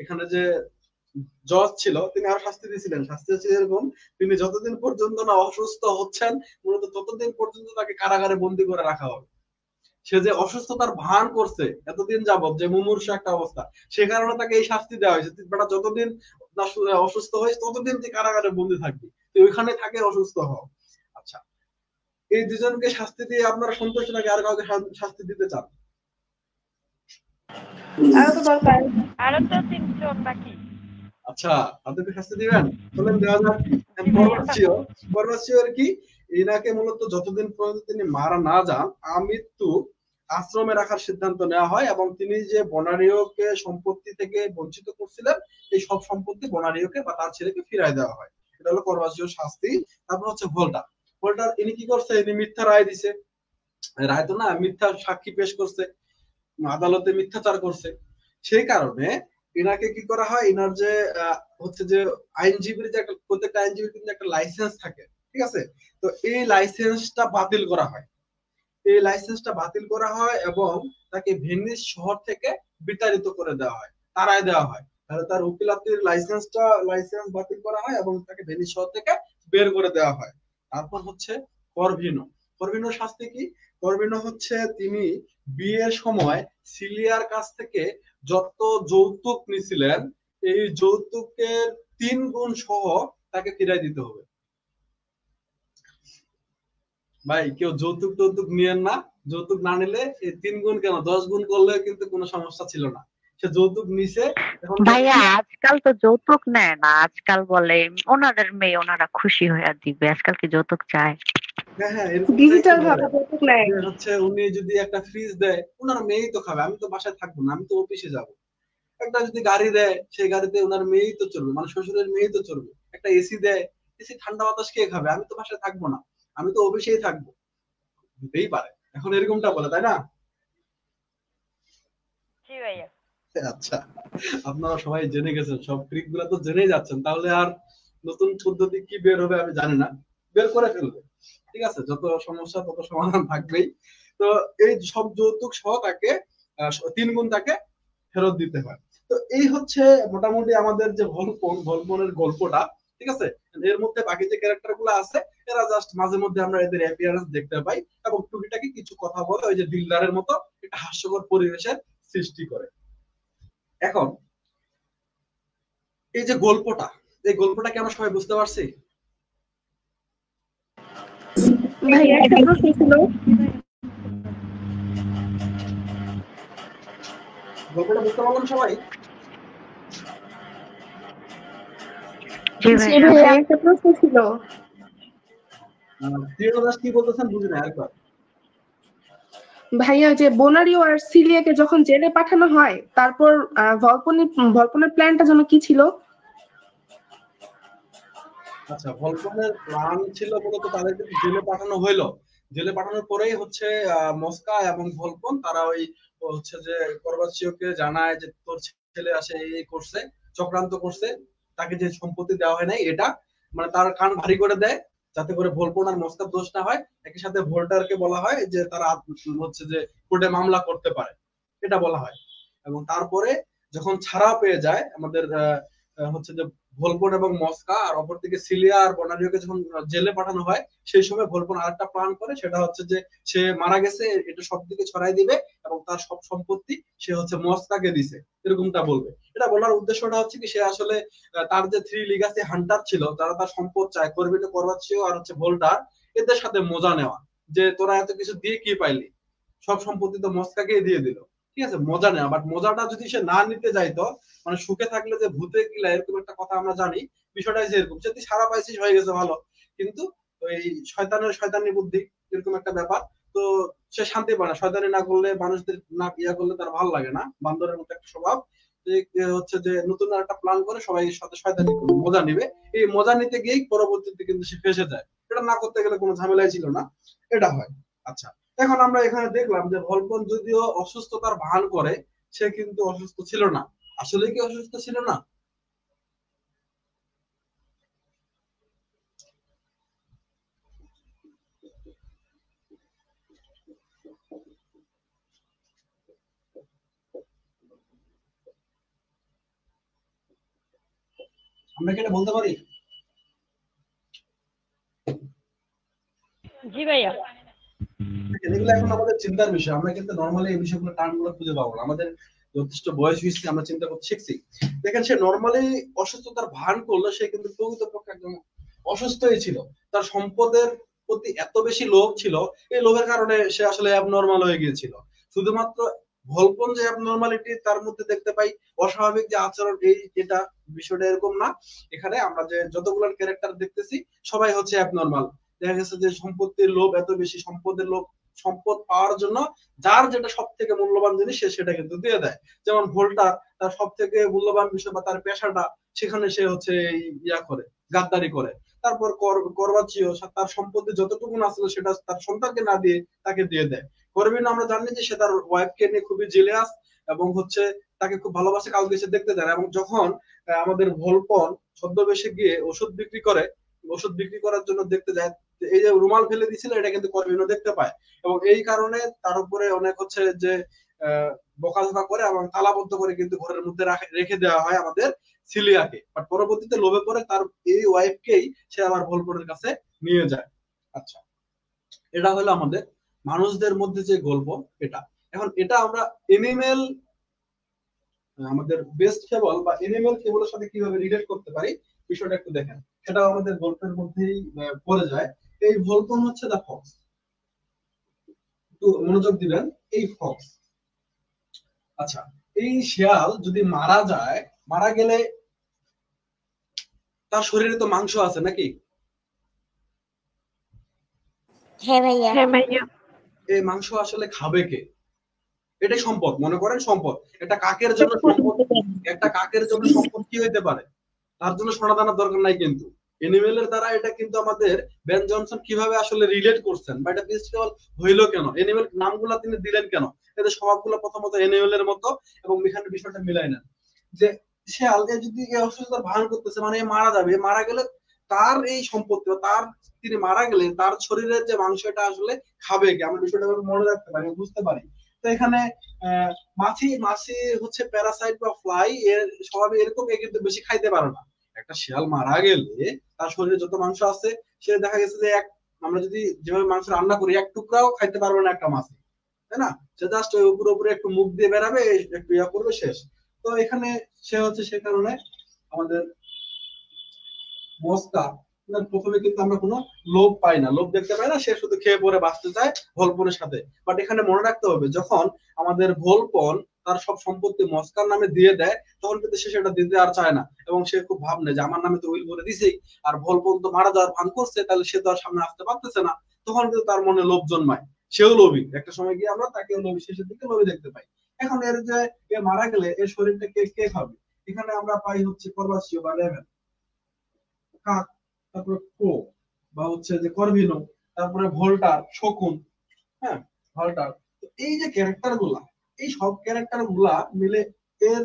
এখানে যে জজ ছিল, তিনি আরো শাস্তি দিয়েছিলেন। শাস্তি হচ্ছে এরকম, তিনি যতদিন পর্যন্ত না অসুস্থ হচ্ছেন, মূলত ততদিন পর্যন্ত তাকে কারাগারে বন্দী করে রাখা হবে। সে যে অসুস্থতার ভান করছে এতদিন যাবত, যে মুমূর্ষু একটা অবস্থা, সে কারণে তাকে এই শাস্তি দেওয়া হয়েছে। বেটা যতদিন অসুস্থ হয়েছে ততদিন তুই কারাগারে বন্দী থাকবি, তুই ওইখানে থাকে অসুস্থ হও। আচ্ছা, এই দুজনকে শাস্তি দিয়ে আপনারা সন্তুষ্ট নাকি আর কাউকে শাস্তি দিতে চান? আরো তো দরকার। আরো তো 3 জন বাকি। আচ্ছা, তাদেরকে শাস্তি দিবেন, বলেন দেওয়া যাক। পরবর্তী কি, এনাকে মূলত যতদিন পর্যন্ত তিনি মারা না যান, আমৃত্যু আশ্রমে রাখার সিদ্ধান্ত নেওয়া হয়, এবং তিনি যে বনারিওকে সম্পত্তি থেকে বঞ্চিত করছিলেন, এই সব সম্পত্তি বনারিওকে বা তার ছেলেকে ফিরাই দেওয়া হয়। এটা হলো করবাসীয় শাস্তি। তারপর হচ্ছে ভোল্টার ইনি কি করছে? ইনি মিথ্যা রায় দিছে। রায় তো না, মিথ্যা সাক্ষী পেশ করছে, আদালতে মিথ্যাচার করছে। সেই কারণে এনাকে কি করা হয়, এনার যে হচ্ছে যে আইনজীবীর যে একটা, প্রত্যেকটা আইনজীবীর কিন্তু একটা লাইসেন্স থাকে, ঠিক আছে, তো এই লাইসেন্সটা বাতিল করা হয়। এই লাইসেন্সটা বাতিল করা হয় এবং তাকে ভেনিস শহর থেকে বিতাড়িত করে দেওয়া হয়, তাড়ায় দেওয়া হয়। তাহলে তার উকিলাতির লাইসেন্স বাতিল করা হয় এবং তাকে ভেনিস শহর থেকে বের করে দেওয়া হয়। তারপর হচ্ছে করভিনোর শাস্তি কি? করভিনো হচ্ছে তিনি বিয়ের সময় সিলিয়ার কাছ থেকে যত যৌতুক নিছিলেন, এই যৌতুকের 3 গুণ সহ তাকে ফিরাই দিতে হবে। ভাই, কেউ যৌতুক টৌতুক নিয়েন না। যৌতুক না নিলে এই 3 গুণ কেন, 10 গুণ করলে কিন্তু কোনো সমস্যা ছিল না। সে যৌতুক নিছে। এখন ভাইয়া আজকাল তো যৌতুক নেয় না, আজকাল বলে ওনাদের মেয়ে ওনারা খুশি হয়ে দিবে, আজকাল কি যৌতুক চায়? হ্যাঁ, ডিজিটাল ভাবে যৌতুক নেয়। হচ্ছে উনি যদি একটা ফ্রিজ দেয়, ওনার মেয়েই তো খাবে, আমি তো বাসায় থাকবো না, আমি তো অফিসে যাব। একটা যদি গাড়ি দেয়, সেই গাড়িতে ওনার মেয়েই তো চলবে, মানে শ্বশুরের মেয়েই তো চলবে। একটা এসি দেয়, এসি ঠান্ডা বাতাস কে খাবে, আমি তো বাসায় থাকবো না, আমি তো অফিসেই থাকবো। দিতেই পারে, এখন এরকমটা বলে, তাই না? জি ভাইয়া। আচ্ছা। আপনারা সবাই জেনে গেছেন, সব ট্রিক গুলা তো জেনেই যাচ্ছেন, তাহলে আর নতুন পদ্ধতি কি বের হবে আমি জানি না, বের করে ফেলবে। ঠিক আছে, যত সমস্যা তত সমাধান থাকবেই। তো এই সব যৌতুক সহ তাকে 3 গুণ তাকে ফেরত দিতে হয়। তো এই হচ্ছে মোটামুটি আমাদের যে ভলপনের গল্পটা। ঠিক আছে, এর মধ্যে বাকি যে ক্যারেক্টার গুলো আছে এরা জাস্ট মাঝে মধ্যে আমরা এদের অ্যাপিয়ারেন্স দেখতে পাই এবং টুকিটাকি কিছু কথা বলে ওই যে দিলদারের মতো একটা হাস্যকর পরিবেশের সৃষ্টি করে। এখন এই যে গল্পটা, এই গল্পটা কি আমরা সবাই বুঝতে পারছি? ভাইয়া একটা প্রশ্ন ছিল। গল্পটা বুঝতে পারলাম সবাই? ভাইয়া একটা প্রশ্ন ছিল। প্রিয়দাস কি বলতেছেন বুঝি না একবার। ভাইয়া যে বোনারিও আর সিলিয়াকে যখন জেলে পাঠানো হয় তারপর ভল্পনের প্ল্যানটা যেন কি ছিল? আচ্ছা, ভলপনের প্ল্যান ছিল মূলত তাদেরকে জেলে পাঠানো হইলো। জেলে পাঠানোর পরেই হচ্ছে মস্কা এবং ভলপন তারা ওই হচ্ছে যে করবাচিওকে জানায় যে তোর ছেলে আসে এই করছে, চক্রান্ত করছে, তাকে যে সম্পত্তি দেওয়া হয় নাই এটা মানে তার কান ভারী করে দেয় যাতে করে ভলপন আর মস্কার দোষ না হয়। একই সাথে ভোল্টারকে বলা হয় যে তারা হচ্ছে যে কোর্টে মামলা করতে পারে, এটা বলা হয়। এবং তারপরে যখন ছাড়া পেয়ে যায় আমাদের হচ্ছে যে ভলপন এবং মস্কা, আর অপরদিকে সিলিয়া আর বনারিওকে যখন জেলে পাঠানো হয় সেই সময় ভলপন আরেকটা প্ল্যান করে, সেটা হচ্ছে যে সে মারা গেছে এটা সব দিকে ছড়াই দিবে এবং তার সব সম্পত্তি সে হচ্ছে মস্কাকে দিছে, এরকমটা বলবে। এটা বলার উদ্দেশ্যটা হচ্ছে কি সে আসলে তার যে 3 লিগাসি হান্টার ছিল যারা তার সম্পদ চায়, করবিনো করবাচ্চিও আর হচ্ছে ভোল্টার, এদের সাথে মজা নেওয়া যে তোরা এত কিছু দিয়ে কি পাইলি, সব সম্পত্তি তো মস্কাকেই দিয়ে দিল। ঠিক আছে, মজা নেওয়া। বাট মজাটা যদি সে না নিতে যাইতো, মানে সুখে থাকলে যে ভূতে কিলা এরকম একটা কথা আমরা জানি, বিষয়টা হচ্ছে এরকম, সে তুই সারা পাইছিস হয়ে গেছে ভালো, কিন্তু ওই শয়তানি বুদ্ধি এরকম একটা ব্যাপার। তো সে শান্তি পায় না, শয়তানি না করলে মানুষদের না ইয়া করলে তার ভালো লাগে না, বান্দরের মতো একটা স্বভাব। হচ্ছে যে নতুন একটা প্ল্যান করে সবাই সাথে শয়তানি করবে, মজা নিবে। এই মজা নিতে গিয়েই পরবর্তীতে কিন্তু সে ফেসে যায়, এটা না করতে গেলে কোনো ঝামেলাই ছিল না, এটা হয়। আচ্ছা, এখন আমরা এখানে দেখলাম যে ভলপন যদিও অসুস্থতার ভান করে, সে কিন্তু অসুস্থ ছিল না। আসলে কি অসুস্থ ছিল না? আমরা কি এটা বলতে পারি? জি ভাইয়া। এগুলো এখন আমাদের চিন্তার বিষয়, আমরা কিন্তু নর্মালি এই বিষয়গুলো টার্মগুলো খুঁজে পাবো না, আমাদের যথেষ্ট বয়স হয়েছে আমরা চিন্তা করতে শিখছি। দেখেন সে নর্মালি অসুস্থতার ভান করলো, সে কিন্তু প্রকৃতপক্ষে একদম অসুস্থই ছিল। তার সম্পদের প্রতি এত বেশি লোভ ছিল, এই লোভের কারণে সে আসলে অ্যাবনর্মাল হয়ে গিয়েছিল। শুধুমাত্র ভলপন যে অ্যাবনর্মালিটি তার মধ্যে দেখতে পাই, অস্বাভাবিক যে আচরণ এই এটা বিষয়টা এরকম না। এখানে আমরা যে যতগুলো ক্যারেক্টার দেখতেছি সবাই হচ্ছে অ্যাবনর্মাল। দেখা গেছে যে সম্পত্তির লোভ এত বেশি, সম্পদের লোভ, সম্পদ পাওয়ার জন্য যার যেটা সব থেকে মূল্যবান জিনিস সে সেটা কিন্তু দিয়ে দেয়। যেমন ভোল্টার তার সব থেকে মূল্যবান বিষয় বা তার পেশাটা, সেখানে সে হচ্ছে ইয়া করে, গাদ্দারি করে। তারপর করবাচিও তার সম্পত্তি যতটুকু আসলে সেটা তার সন্তানকে না দিয়ে তাকে দিয়ে দেয়। করবিনো আমরা জানি যে সে তার ওয়াইফকে নিয়ে খুবই জেলাস এবং হচ্ছে তাকে খুব ভালোবাসে, কাউকে সে দেখতে দেয় না। এবং যখন আমাদের ভলপন ছদ্মবেশে গিয়ে ওষুধ বিক্রি করে, ওষুধ বিক্রি করার জন্য দেখতে যায়, এই যে রুমাল ফেলে দিয়েছিল এটা কিন্তু করবিনো দেখতে পায় এবং এই কারণে তার উপরে অনেক হচ্ছে যে বকাঝকা করে এবং তালাবদ্ধ করে কিন্তু ঘরের মধ্যে রেখে দেওয়া হয় আমাদের সিলিয়াকে। বাট পরবর্তীতে লোভে পড়ে তার এই ওয়াইফকেই সে আবার ভলপনের কাছে নিয়ে যায়। আচ্ছা, এটা হলো আমাদের মানুষদের মধ্যে যে গল্প এটা। এখন এটা আমরা এনিমেল, আমাদের বেস্ট ফেবল বা এনিমেল ফেবলের সাথে কিভাবে রিলেট করতে পারি বিষয়টা একটু দেখেন, সেটাও আমাদের গল্পের মধ্যেই পড়ে যায়। এই ভলপন হচ্ছে দা ফক্স, একটু মনোযোগ দিবেন, এই ফক্স। আচ্ছা, এই শিয়াল যদি মারা যায়, মারা গেলে তার শরীরে তো মাংস আছে নাকি? হ্যাঁ ভাইয়া। এই মাংস আসলে খাবে কে? এটাই সম্পদ, মনে করেন সম্পদ। একটা কাকের জন্য সম্পদ, একটা কাকের জন্য সম্পদ কি হইতে পারে? তার জন্য সোনা দানার দরকার নাই। কিন্তু এনিমেলের দ্বারা এটা কিন্তু আমাদের বেন জনসন কিভাবে আসলে রিলেট করছেন বা এটা ফেস্টিভ্যাল হইলো কেন, এনিমেল নামগুলা তিনি দিলেন কেন, এদের স্বভাবগুলো প্রথমত এনিমেলের মতো এবং এখানে বিষয়টা মিলাই নেন। যে শেয়াল এ যদি এই অসুস্থতার ভান করতেছে মানে এ মারা যাবে, মারা গেলে তার এই সম্পত্তি বা তার তিনি মারা গেলে তার শরীরের যে মাংস এটা আসলে খাবে কি, আমরা বিষয়টা মনে রাখতে পারি, বুঝতে পারি। তো এখানে মাছি মাছি হচ্ছে প্যারাসাইট বা ফ্লাই এর স্বভাবে এরকম, এ কিন্তু বেশি খাইতে পারে না। একটা শিয়াল মারা গেলে তার শরীরে যত মাংস আছে সে দেখা গেছে যে আমরা যদি যেভাবে মাংস রান্না করি এক টুকরাও খাইতে পারবে না একটা মাছ, তাই না? সে জাস্ট ওই উপরে উপরে একটু মুখ দিয়ে বেরাবে, একটু ইয়া করবে, শেষ। তো এখানে সে হচ্ছে সে কারণে আমাদের মস্কা প্রথমে কিন্তু আমরা কোনো লোভ পাই না, লোভ দেখতে পাই না, সে শুধু খেয়ে পরে বাঁচতে চায় ভোলপনের সাথে। বাট এখানে মনে রাখতে হবে যখন আমাদের ভোলপন তার সব সম্পত্তি মস্কার নামে দিয়ে দেয় তখন কিন্তু সে সেটা দিতে আর চায় না, এবং সে খুব ভাবনে যে আমার নামে তো উইল করে দিছেই, আর ভোলপন তো মারা যাওয়ার ভান করছে, তাহলে সে তো আর সামনে আসতে পারতেছে না। তখন কিন্তু তার মনে লোভ জন্মায়, সেও লোভী। একটা সময় গিয়ে আমরা তাকেও লোভী, শেষের দিকে লোভী দেখতে পাই। এখন এর যে এ মারা গেলে এর শরীরটা কে কে খাবে? এখানে আমরা পাই হচ্ছে করবাসীয় বা রেভেন, কাক, তারপরে ক্রো বা হচ্ছে যে করভিনো, তারপরে ভোল্টার, শকুন, হ্যাঁ ভোল্টার। এই যে ক্যারেক্টার গুলা, এই সব ক্যারেক্টার গুলা মিলে এর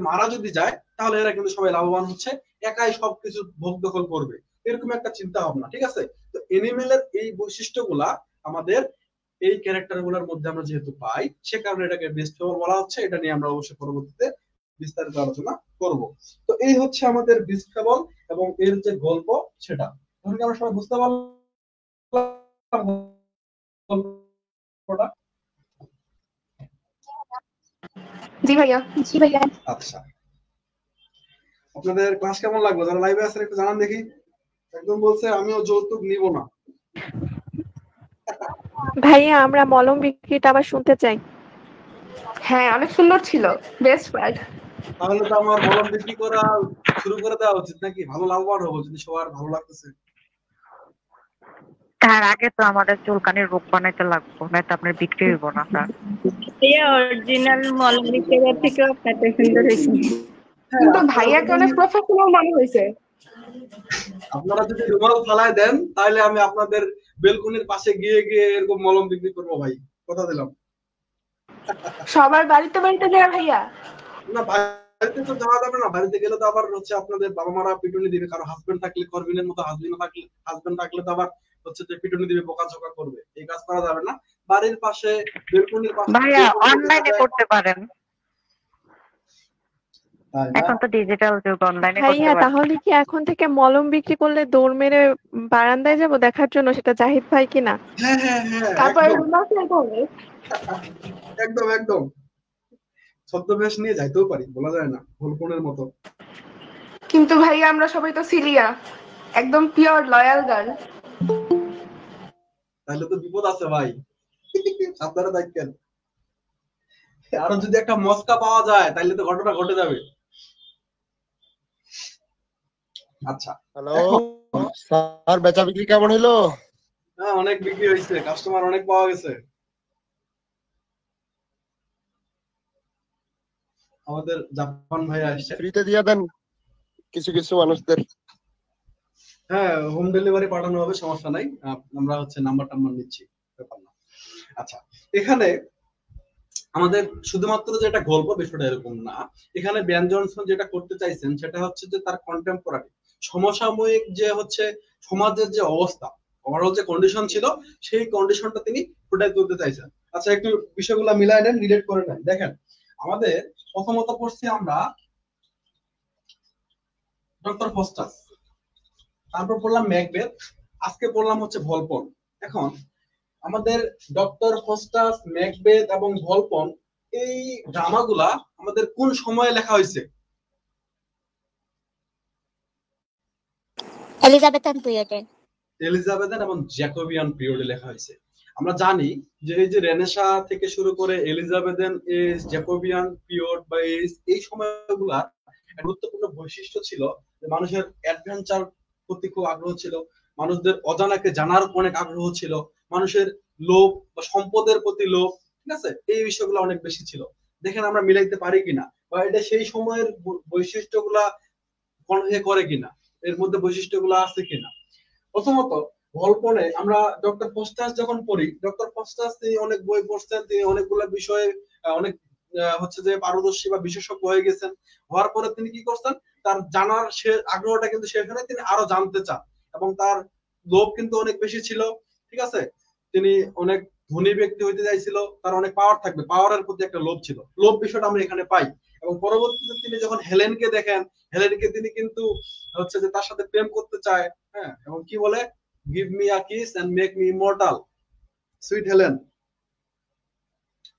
মারা যদি যায় তাহলে এরা কিন্তু সবাই লাভবান হচ্ছে, একাই সবকিছু ভোগ দখল করবে, এরকম একটা চিন্তা ভাবনা, ঠিক আছে? তো এনিমেলের এই বৈশিষ্ট্যগুলা আমাদের এই ক্যারেক্টার গুলার মধ্যে আমরা যেহেতু পাই, সে কারণে এটাকে বেস্ট বলা হচ্ছে। এটা নিয়ে আমরা অবশ্যই পরবর্তীতে বিস্তারিত আলোচনা করব। তো এই হচ্ছে আমাদের বিস্টেবল এবং এর যে গল্প সেটা। এখন কি আমরা সবাই বুঝতে পারলাম গল্পটা? জি ভাইয়া। জি ভাইয়া। আচ্ছা, আপনাদের ক্লাস কেমন লাগলো? যারা লাইভে আছেন একটু জানান দেখি। একদম বলছে আমিও যৌতুক নিব না। ভাইয়া আমরা মলম বিক্রিটা আবার শুনতে চাই। হ্যাঁ অনেক সুন্দর ছিল, বেস্ট পার্ট। তাহলে তো আমার মলম বিক্রি করা শুরু করে দেওয়া উচিত নাকি? ভালো লাভবান হবো যদি সবার ভালো লাগতেছে। তার আগে তো আমাদের চুলকানির রোগ বানাইতে লাগবো, নয়তো আপনার বিক্রি হইব না। ভাইয়া অরিজিনাল মলম বিক্রেতার থেকেও আপনারটা সুন্দর হয়েছে। কিন্তু ভাইয়াকে অনেক প্রফেশনাল মনে হয়েছে। আপনারা যদি রুমাল ফালায় দেন তাহলে আমি আপনাদের বেলকনির পাশে গিয়ে গিয়ে এরকম মলম বিক্রি করবো ভাই, কথা দিলাম। সবার বাড়িতে বাড়িতে যায় ভাইয়া? না বাড়িতে তো যাওয়া যাবে না, বাড়িতে গেলে তো আবার হচ্ছে আপনাদের বাবা মারা পিটুনি দিবে, কারো হাজবেন্ড থাকলে করবিনের মতো হাজবেন্ড থাকলে তো আবার হচ্ছে যে পিটুনি দিবে, বকাঝকা করবে, এই কাজ করা যাবে না। বাড়ির পাশে বেলকনির পাশে ভাইয়া অনলাইনে করতে পারেন, এখন তো ডিজিটাল যুগ, অনলাইনে করতে ভাইয়া পারেন। তাহলে কি এখন থেকে মলম বিক্রি করলে দৌড় মেরে বারান্দায় যাব দেখার জন্য সেটা জাহিদ ভাই কিনা? হ্যাঁ হ্যাঁ হ্যাঁ, তারপর একদম একদম ছদ্মবেশ নিয়ে যাইতেও পারি, বলা যায় না, ভোলপনের মতো। কিন্তু ভাইয়া আমরা সবাই তো সিলিয়া, একদম পিওর লয়াল গার্ল। তাহলে তো বিপদ আছে ভাই, সাবধানে থাকেন। আরো যদি একটা মস্কা পাওয়া যায় তাহলে তো ঘটনা ঘটে যাবে। আচ্ছা, হ্যালো স্যার, বেচা বিক্রি কেমন হলো? হ্যাঁ অনেক বিক্রি হয়েছে, কাস্টমার অনেক পাওয়া গেছে। আমাদের জাপান ভাই আসছে, ফ্রিতে দিয়ে দেন কিছু কিছু মানুষদের। হ্যাঁ হোম ডেলিভারি পাঠানো হবে, সমস্যা নাই, আমরা হচ্ছে নাম্বার টাম্বার নিচ্ছি, ব্যাপার না। আচ্ছা, এখানে আমাদের শুধুমাত্র যে একটা গল্প বিষয়টা এরকম না, এখানে বেন জনসন যেটা করতে চাইছেন সেটা হচ্ছে যে তার কন্টেম্পোরারি সমসাময়িক যে হচ্ছে সমাজের যে অবস্থা, ওভারঅল যে কন্ডিশন ছিল সেই কন্ডিশনটা তিনি ফুটাই তুলতে চাইছেন। আচ্ছা একটু বিষয়গুলো মিলাই নেন, রিলেট করে নেন। দেখেন আমাদের প্রথমত পড়ছি আমরা ডক্টর ফস্টাস, তারপর পড়লাম ম্যাকবেথ, আজকে পড়লাম হচ্ছে ভলপন। এখন আমাদের ডক্টর ফস্টাস, ম্যাকবেথ এবং ভলপন এই ড্রামাগুলা আমাদের কোন সময়ে লেখা হয়েছে? এলিজাবেথান পিরিয়ডে। এলিজাবেথান এবং জ্যাকোবিয়ান পিরিয়ডে লেখা হয়েছে। আমরা জানি যে এই যে রেনেসা থেকে শুরু করে এলিজাবেথান এজ, জ্যাকোবিয়ান পিরিয়ড বা এজ, এই সময়গুলা গুরুত্বপূর্ণ বৈশিষ্ট্য ছিল যে মানুষের অ্যাডভেঞ্চার প্রতি খুব আগ্রহ ছিল, মানুষদের অজানাকে জানার অনেক আগ্রহ ছিল, মানুষের লোভ বা সম্পদের প্রতি লোভ, ঠিক আছে, এই বিষয়গুলো অনেক বেশি ছিল। দেখেন আমরা মিলাইতে পারি কিনা, বা এটা সেই সময়ের বৈশিষ্ট্যগুলা কনভে করে কিনা, এর মধ্যে বৈশিষ্ট্যগুলো আছে কিনা। প্রথমত ভলপনে আমরা ডক্টর ফস্টাস যখন পড়ি, ডক্টর ফস্টাস তিনি অনেক বই পড়ছেন, তিনি অনেকগুলো বিষয়ে অনেক হচ্ছে যে পারদর্শী বা বিশেষজ্ঞ হয়ে গেছেন। হওয়ার পরে তিনি কি করছেন, তার জানার সে আগ্রহটা কিন্তু সেখানে তিনি আরো জানতে চান, এবং তার লোভ কিন্তু অনেক বেশি ছিল। ঠিক আছে, তিনি অনেক ধনী ব্যক্তি হইতে চাইছিল, তার অনেক পাওয়ার থাকবে, পাওয়ারের প্রতি একটা লোভ ছিল। লোভ বিষয়টা আমরা এখানে পাই। এবং পরবর্তীতে তিনি যখন হেলেনকে দেখেন, হেলেনকে তিনি কিন্তু হচ্ছে যে তার সাথে প্রেম করতে চায়। হ্যাঁ, এবং কি বলে, give me a kiss and make me immortal, sweet Helen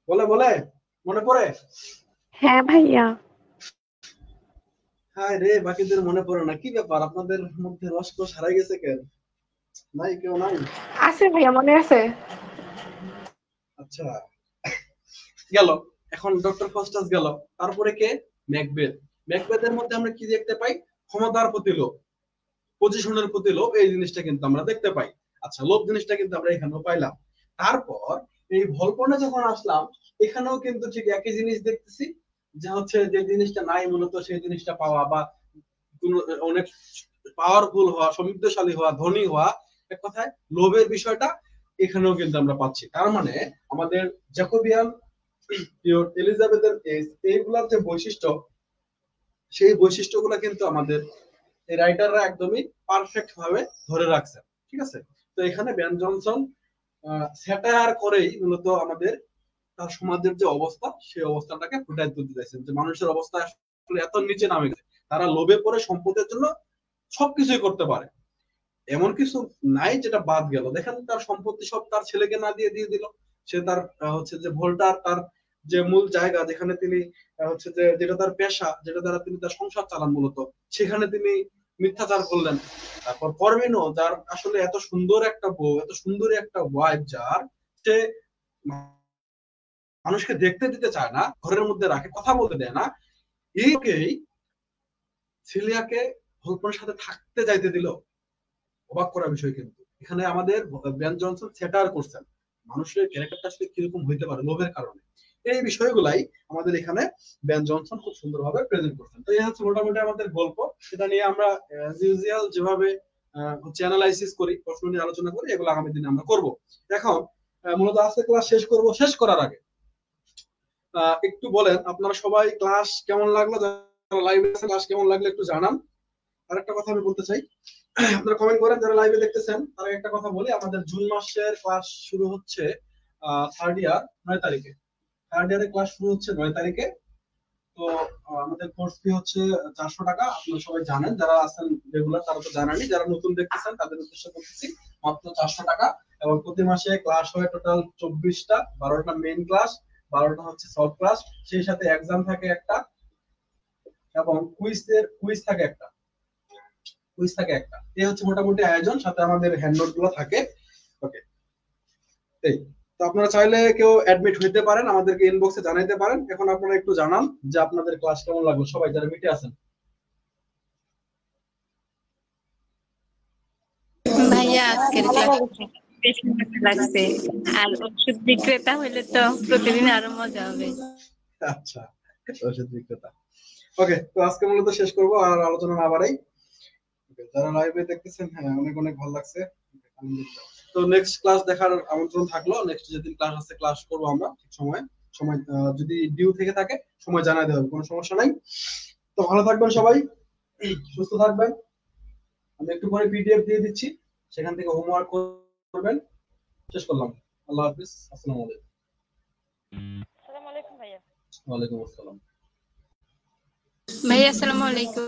বলে বলে, মনে পড়ে? হ্যাঁ ভাইয়া। হায় রে, বাকিদের মনে পড়ে না, কি ব্যাপার, আপনাদের মধ্যে রসকস হারাই গেছে কেন? নাই, কেউ নাই? আছে ভাইয়া, মনে আছে। আচ্ছা, গেল। এখন ডক্টর ফস্টাস গেল, তারপরে কে? ম্যাকবেথ। ম্যাকবেথের মধ্যে আমরা কি দেখতে পাই? ক্ষমতার প্রতি লোভ, পজিশনের প্রতি লোভ, এই জিনিসটা কিন্তু আমরা দেখতে পাই। আচ্ছা, লোভ জিনিসটা কিন্তু আমরা এখানেও পাইলাম। তারপর এই ভল্পনে যখন আসলাম, এখানেও কিন্তু ঠিক একই জিনিস দেখতেছি, যে হচ্ছে যে জিনিসটা নাই মূলত সেই জিনিসটা পাওয়া, বা অনেক পাওয়ারফুল হওয়া, সমৃদ্ধশালী হওয়া, ধনী হওয়া, এক কথায় লোভের বিষয়টা এখানেও কিন্তু আমরা পাচ্ছি। তার মানে আমাদের জ্যাকোবিয়ান, এলিজাবেথের এইগুলার যে বৈশিষ্ট্য, সেই বৈশিষ্ট্যগুলো কিন্তু আমাদের এই রাইটাররা একদমই পারফেক্ট ভাবে ধরে রাখছে। ঠিক আছে, তো এখানে বেন জনসন স্যাটায়ার করেই মূলত আমাদের তার সমাজের যে অবস্থা, সেই অবস্থাটাকে ফুটাই তুলতে চাইছেন, যে মানুষের অবস্থা আসলে এত নিচে নামে গেছে, তারা লোভে পড়ে সম্পদের জন্য সবকিছুই করতে পারে, এমন কিছু নাই যেটা বাদ গেল। দেখেন, তার সম্পত্তি সব তার ছেলেকে না দিয়ে দিয়ে দিল। সে তার হচ্ছে যে ভোল্টার, তার যে মূল জায়গা যেখানে তিনি হচ্ছে যে যেটা তার পেশা, যেটা দ্বারা তিনি তার সংসার চালান মূলত, সেখানে তিনি মিথ্যাচার করলেন। তারপর পরবিনও, যার আসলে এত সুন্দর একটা বউ, এত সুন্দরী একটা ওয়াইফ, যার সে মানুষকে দেখতে দিতে চায় না, ঘরের মধ্যে রাখে, কথা বলতে দেয় না, এইকেই সিলিয়াকে ভল্পনের সাথে থাকতে যাইতে দিল। অবাক করার বিষয় কিন্তু এখানে আমাদের বেন জনসন সেটার করছেন মানুষের ক্যারেক্টারটা আসলে কিরকম হইতে পারে লোভের কারণে। এই বিষয়গুলাই আমাদের এখানে বেন জনসন খুব সুন্দরভাবে প্রেজেন্ট করছেন। তো এই হচ্ছে মোটামুটি আমাদের গল্প। এটা নিয়ে আমরা ইউজুয়াল যেভাবে হচ্ছে অ্যানালাইসিস করি, প্রশ্ন নিয়ে আলোচনা করি, এগুলো আগামী দিনে আমরা করব। এখন মূলত আজকে ক্লাস শেষ করব। শেষ করার আগে একটু বলেন আপনারা সবাই ক্লাস কেমন লাগলো, যারা লাইভে আছেন ক্লাস কেমন লাগলো একটু জানান। আর একটা কথা আমি বলতে চাই, আপনারা কমেন্ট করেন যারা লাইভে দেখতেছেন। তার একটা কথা বলি, আমাদের জুন মাসের ক্লাস শুরু হচ্ছে থার্ড ইয়ার 9 তারিখে। থার্ড ইয়ারের ক্লাস শুরু হচ্ছে 9 তারিখে। তো আমাদের কোর্স ফি হচ্ছে 400 টাকা। আপনারা সবাই জানেন, যারা আছেন রেগুলার তারা তো জানেনই, যারা নতুন দেখতেছেন তাদের উদ্দেশ্যে বলতেছি, মাত্র 400 টাকা। এবং প্রতি মাসে ক্লাস হয় টোটাল 24টা, 12টা মেইন ক্লাস, 12টা হচ্ছে শর্ট ক্লাস, সেই সাথে এক্সাম থাকে একটা, এবং কুইজ থাকে একটা। এই হচ্ছে মোটামুটি আয়োজন, সাথে আমাদের হ্যান্ডনোট গুলো থাকে। ওকে, এই তো আপনারা চাইলে কেউ অ্যাডমিট হইতে পারেন, আমাদেরকে ইনবক্সে জানাইতে পারেন। এখন আপনারা একটু জানান যে আপনাদের ক্লাস কেমন লাগলো, সবাই যারা মিটে আছেন। ভাইয়া আজকের ক্লাস বেশ মজা লাগছে, আর ওষুধ বিক্রেতা হইলে তো প্রতিদিন আরো মজা হবে। আচ্ছা, ওষুধ বিক্রেতা। ওকে, তো আজকে মূলত শেষ করব, আর আলোচনা না বাড়াই। যারা লাইভে দেখতেছেন, হ্যাঁ অনেক অনেক ভালো লাগছে। তো নেক্সট ক্লাস দেখার আমন্ত্রণ থাকলো। নেক্সট যেদিন ক্লাস আছে ক্লাস করবো আমরা ঠিক সময় সময় যদি ডিউ থেকে থাকে সময় জানাই দেওয়া হবে, কোনো সমস্যা নাই। তো ভালো থাকবেন সবাই, সুস্থ থাকবেন। আমি একটু পরে পিডিএফ দিয়ে দিচ্ছি, সেখান থেকে হোমওয়ার্ক করবেন। শেষ করলাম। আল্লাহ হাফিজ, আসসালামু আলাইকুম। আসসালামু আলাইকুম ভাইয়া। ওয়ালাইকুম আসসালাম। ভাইয়া আসসালামু আলাইকুম।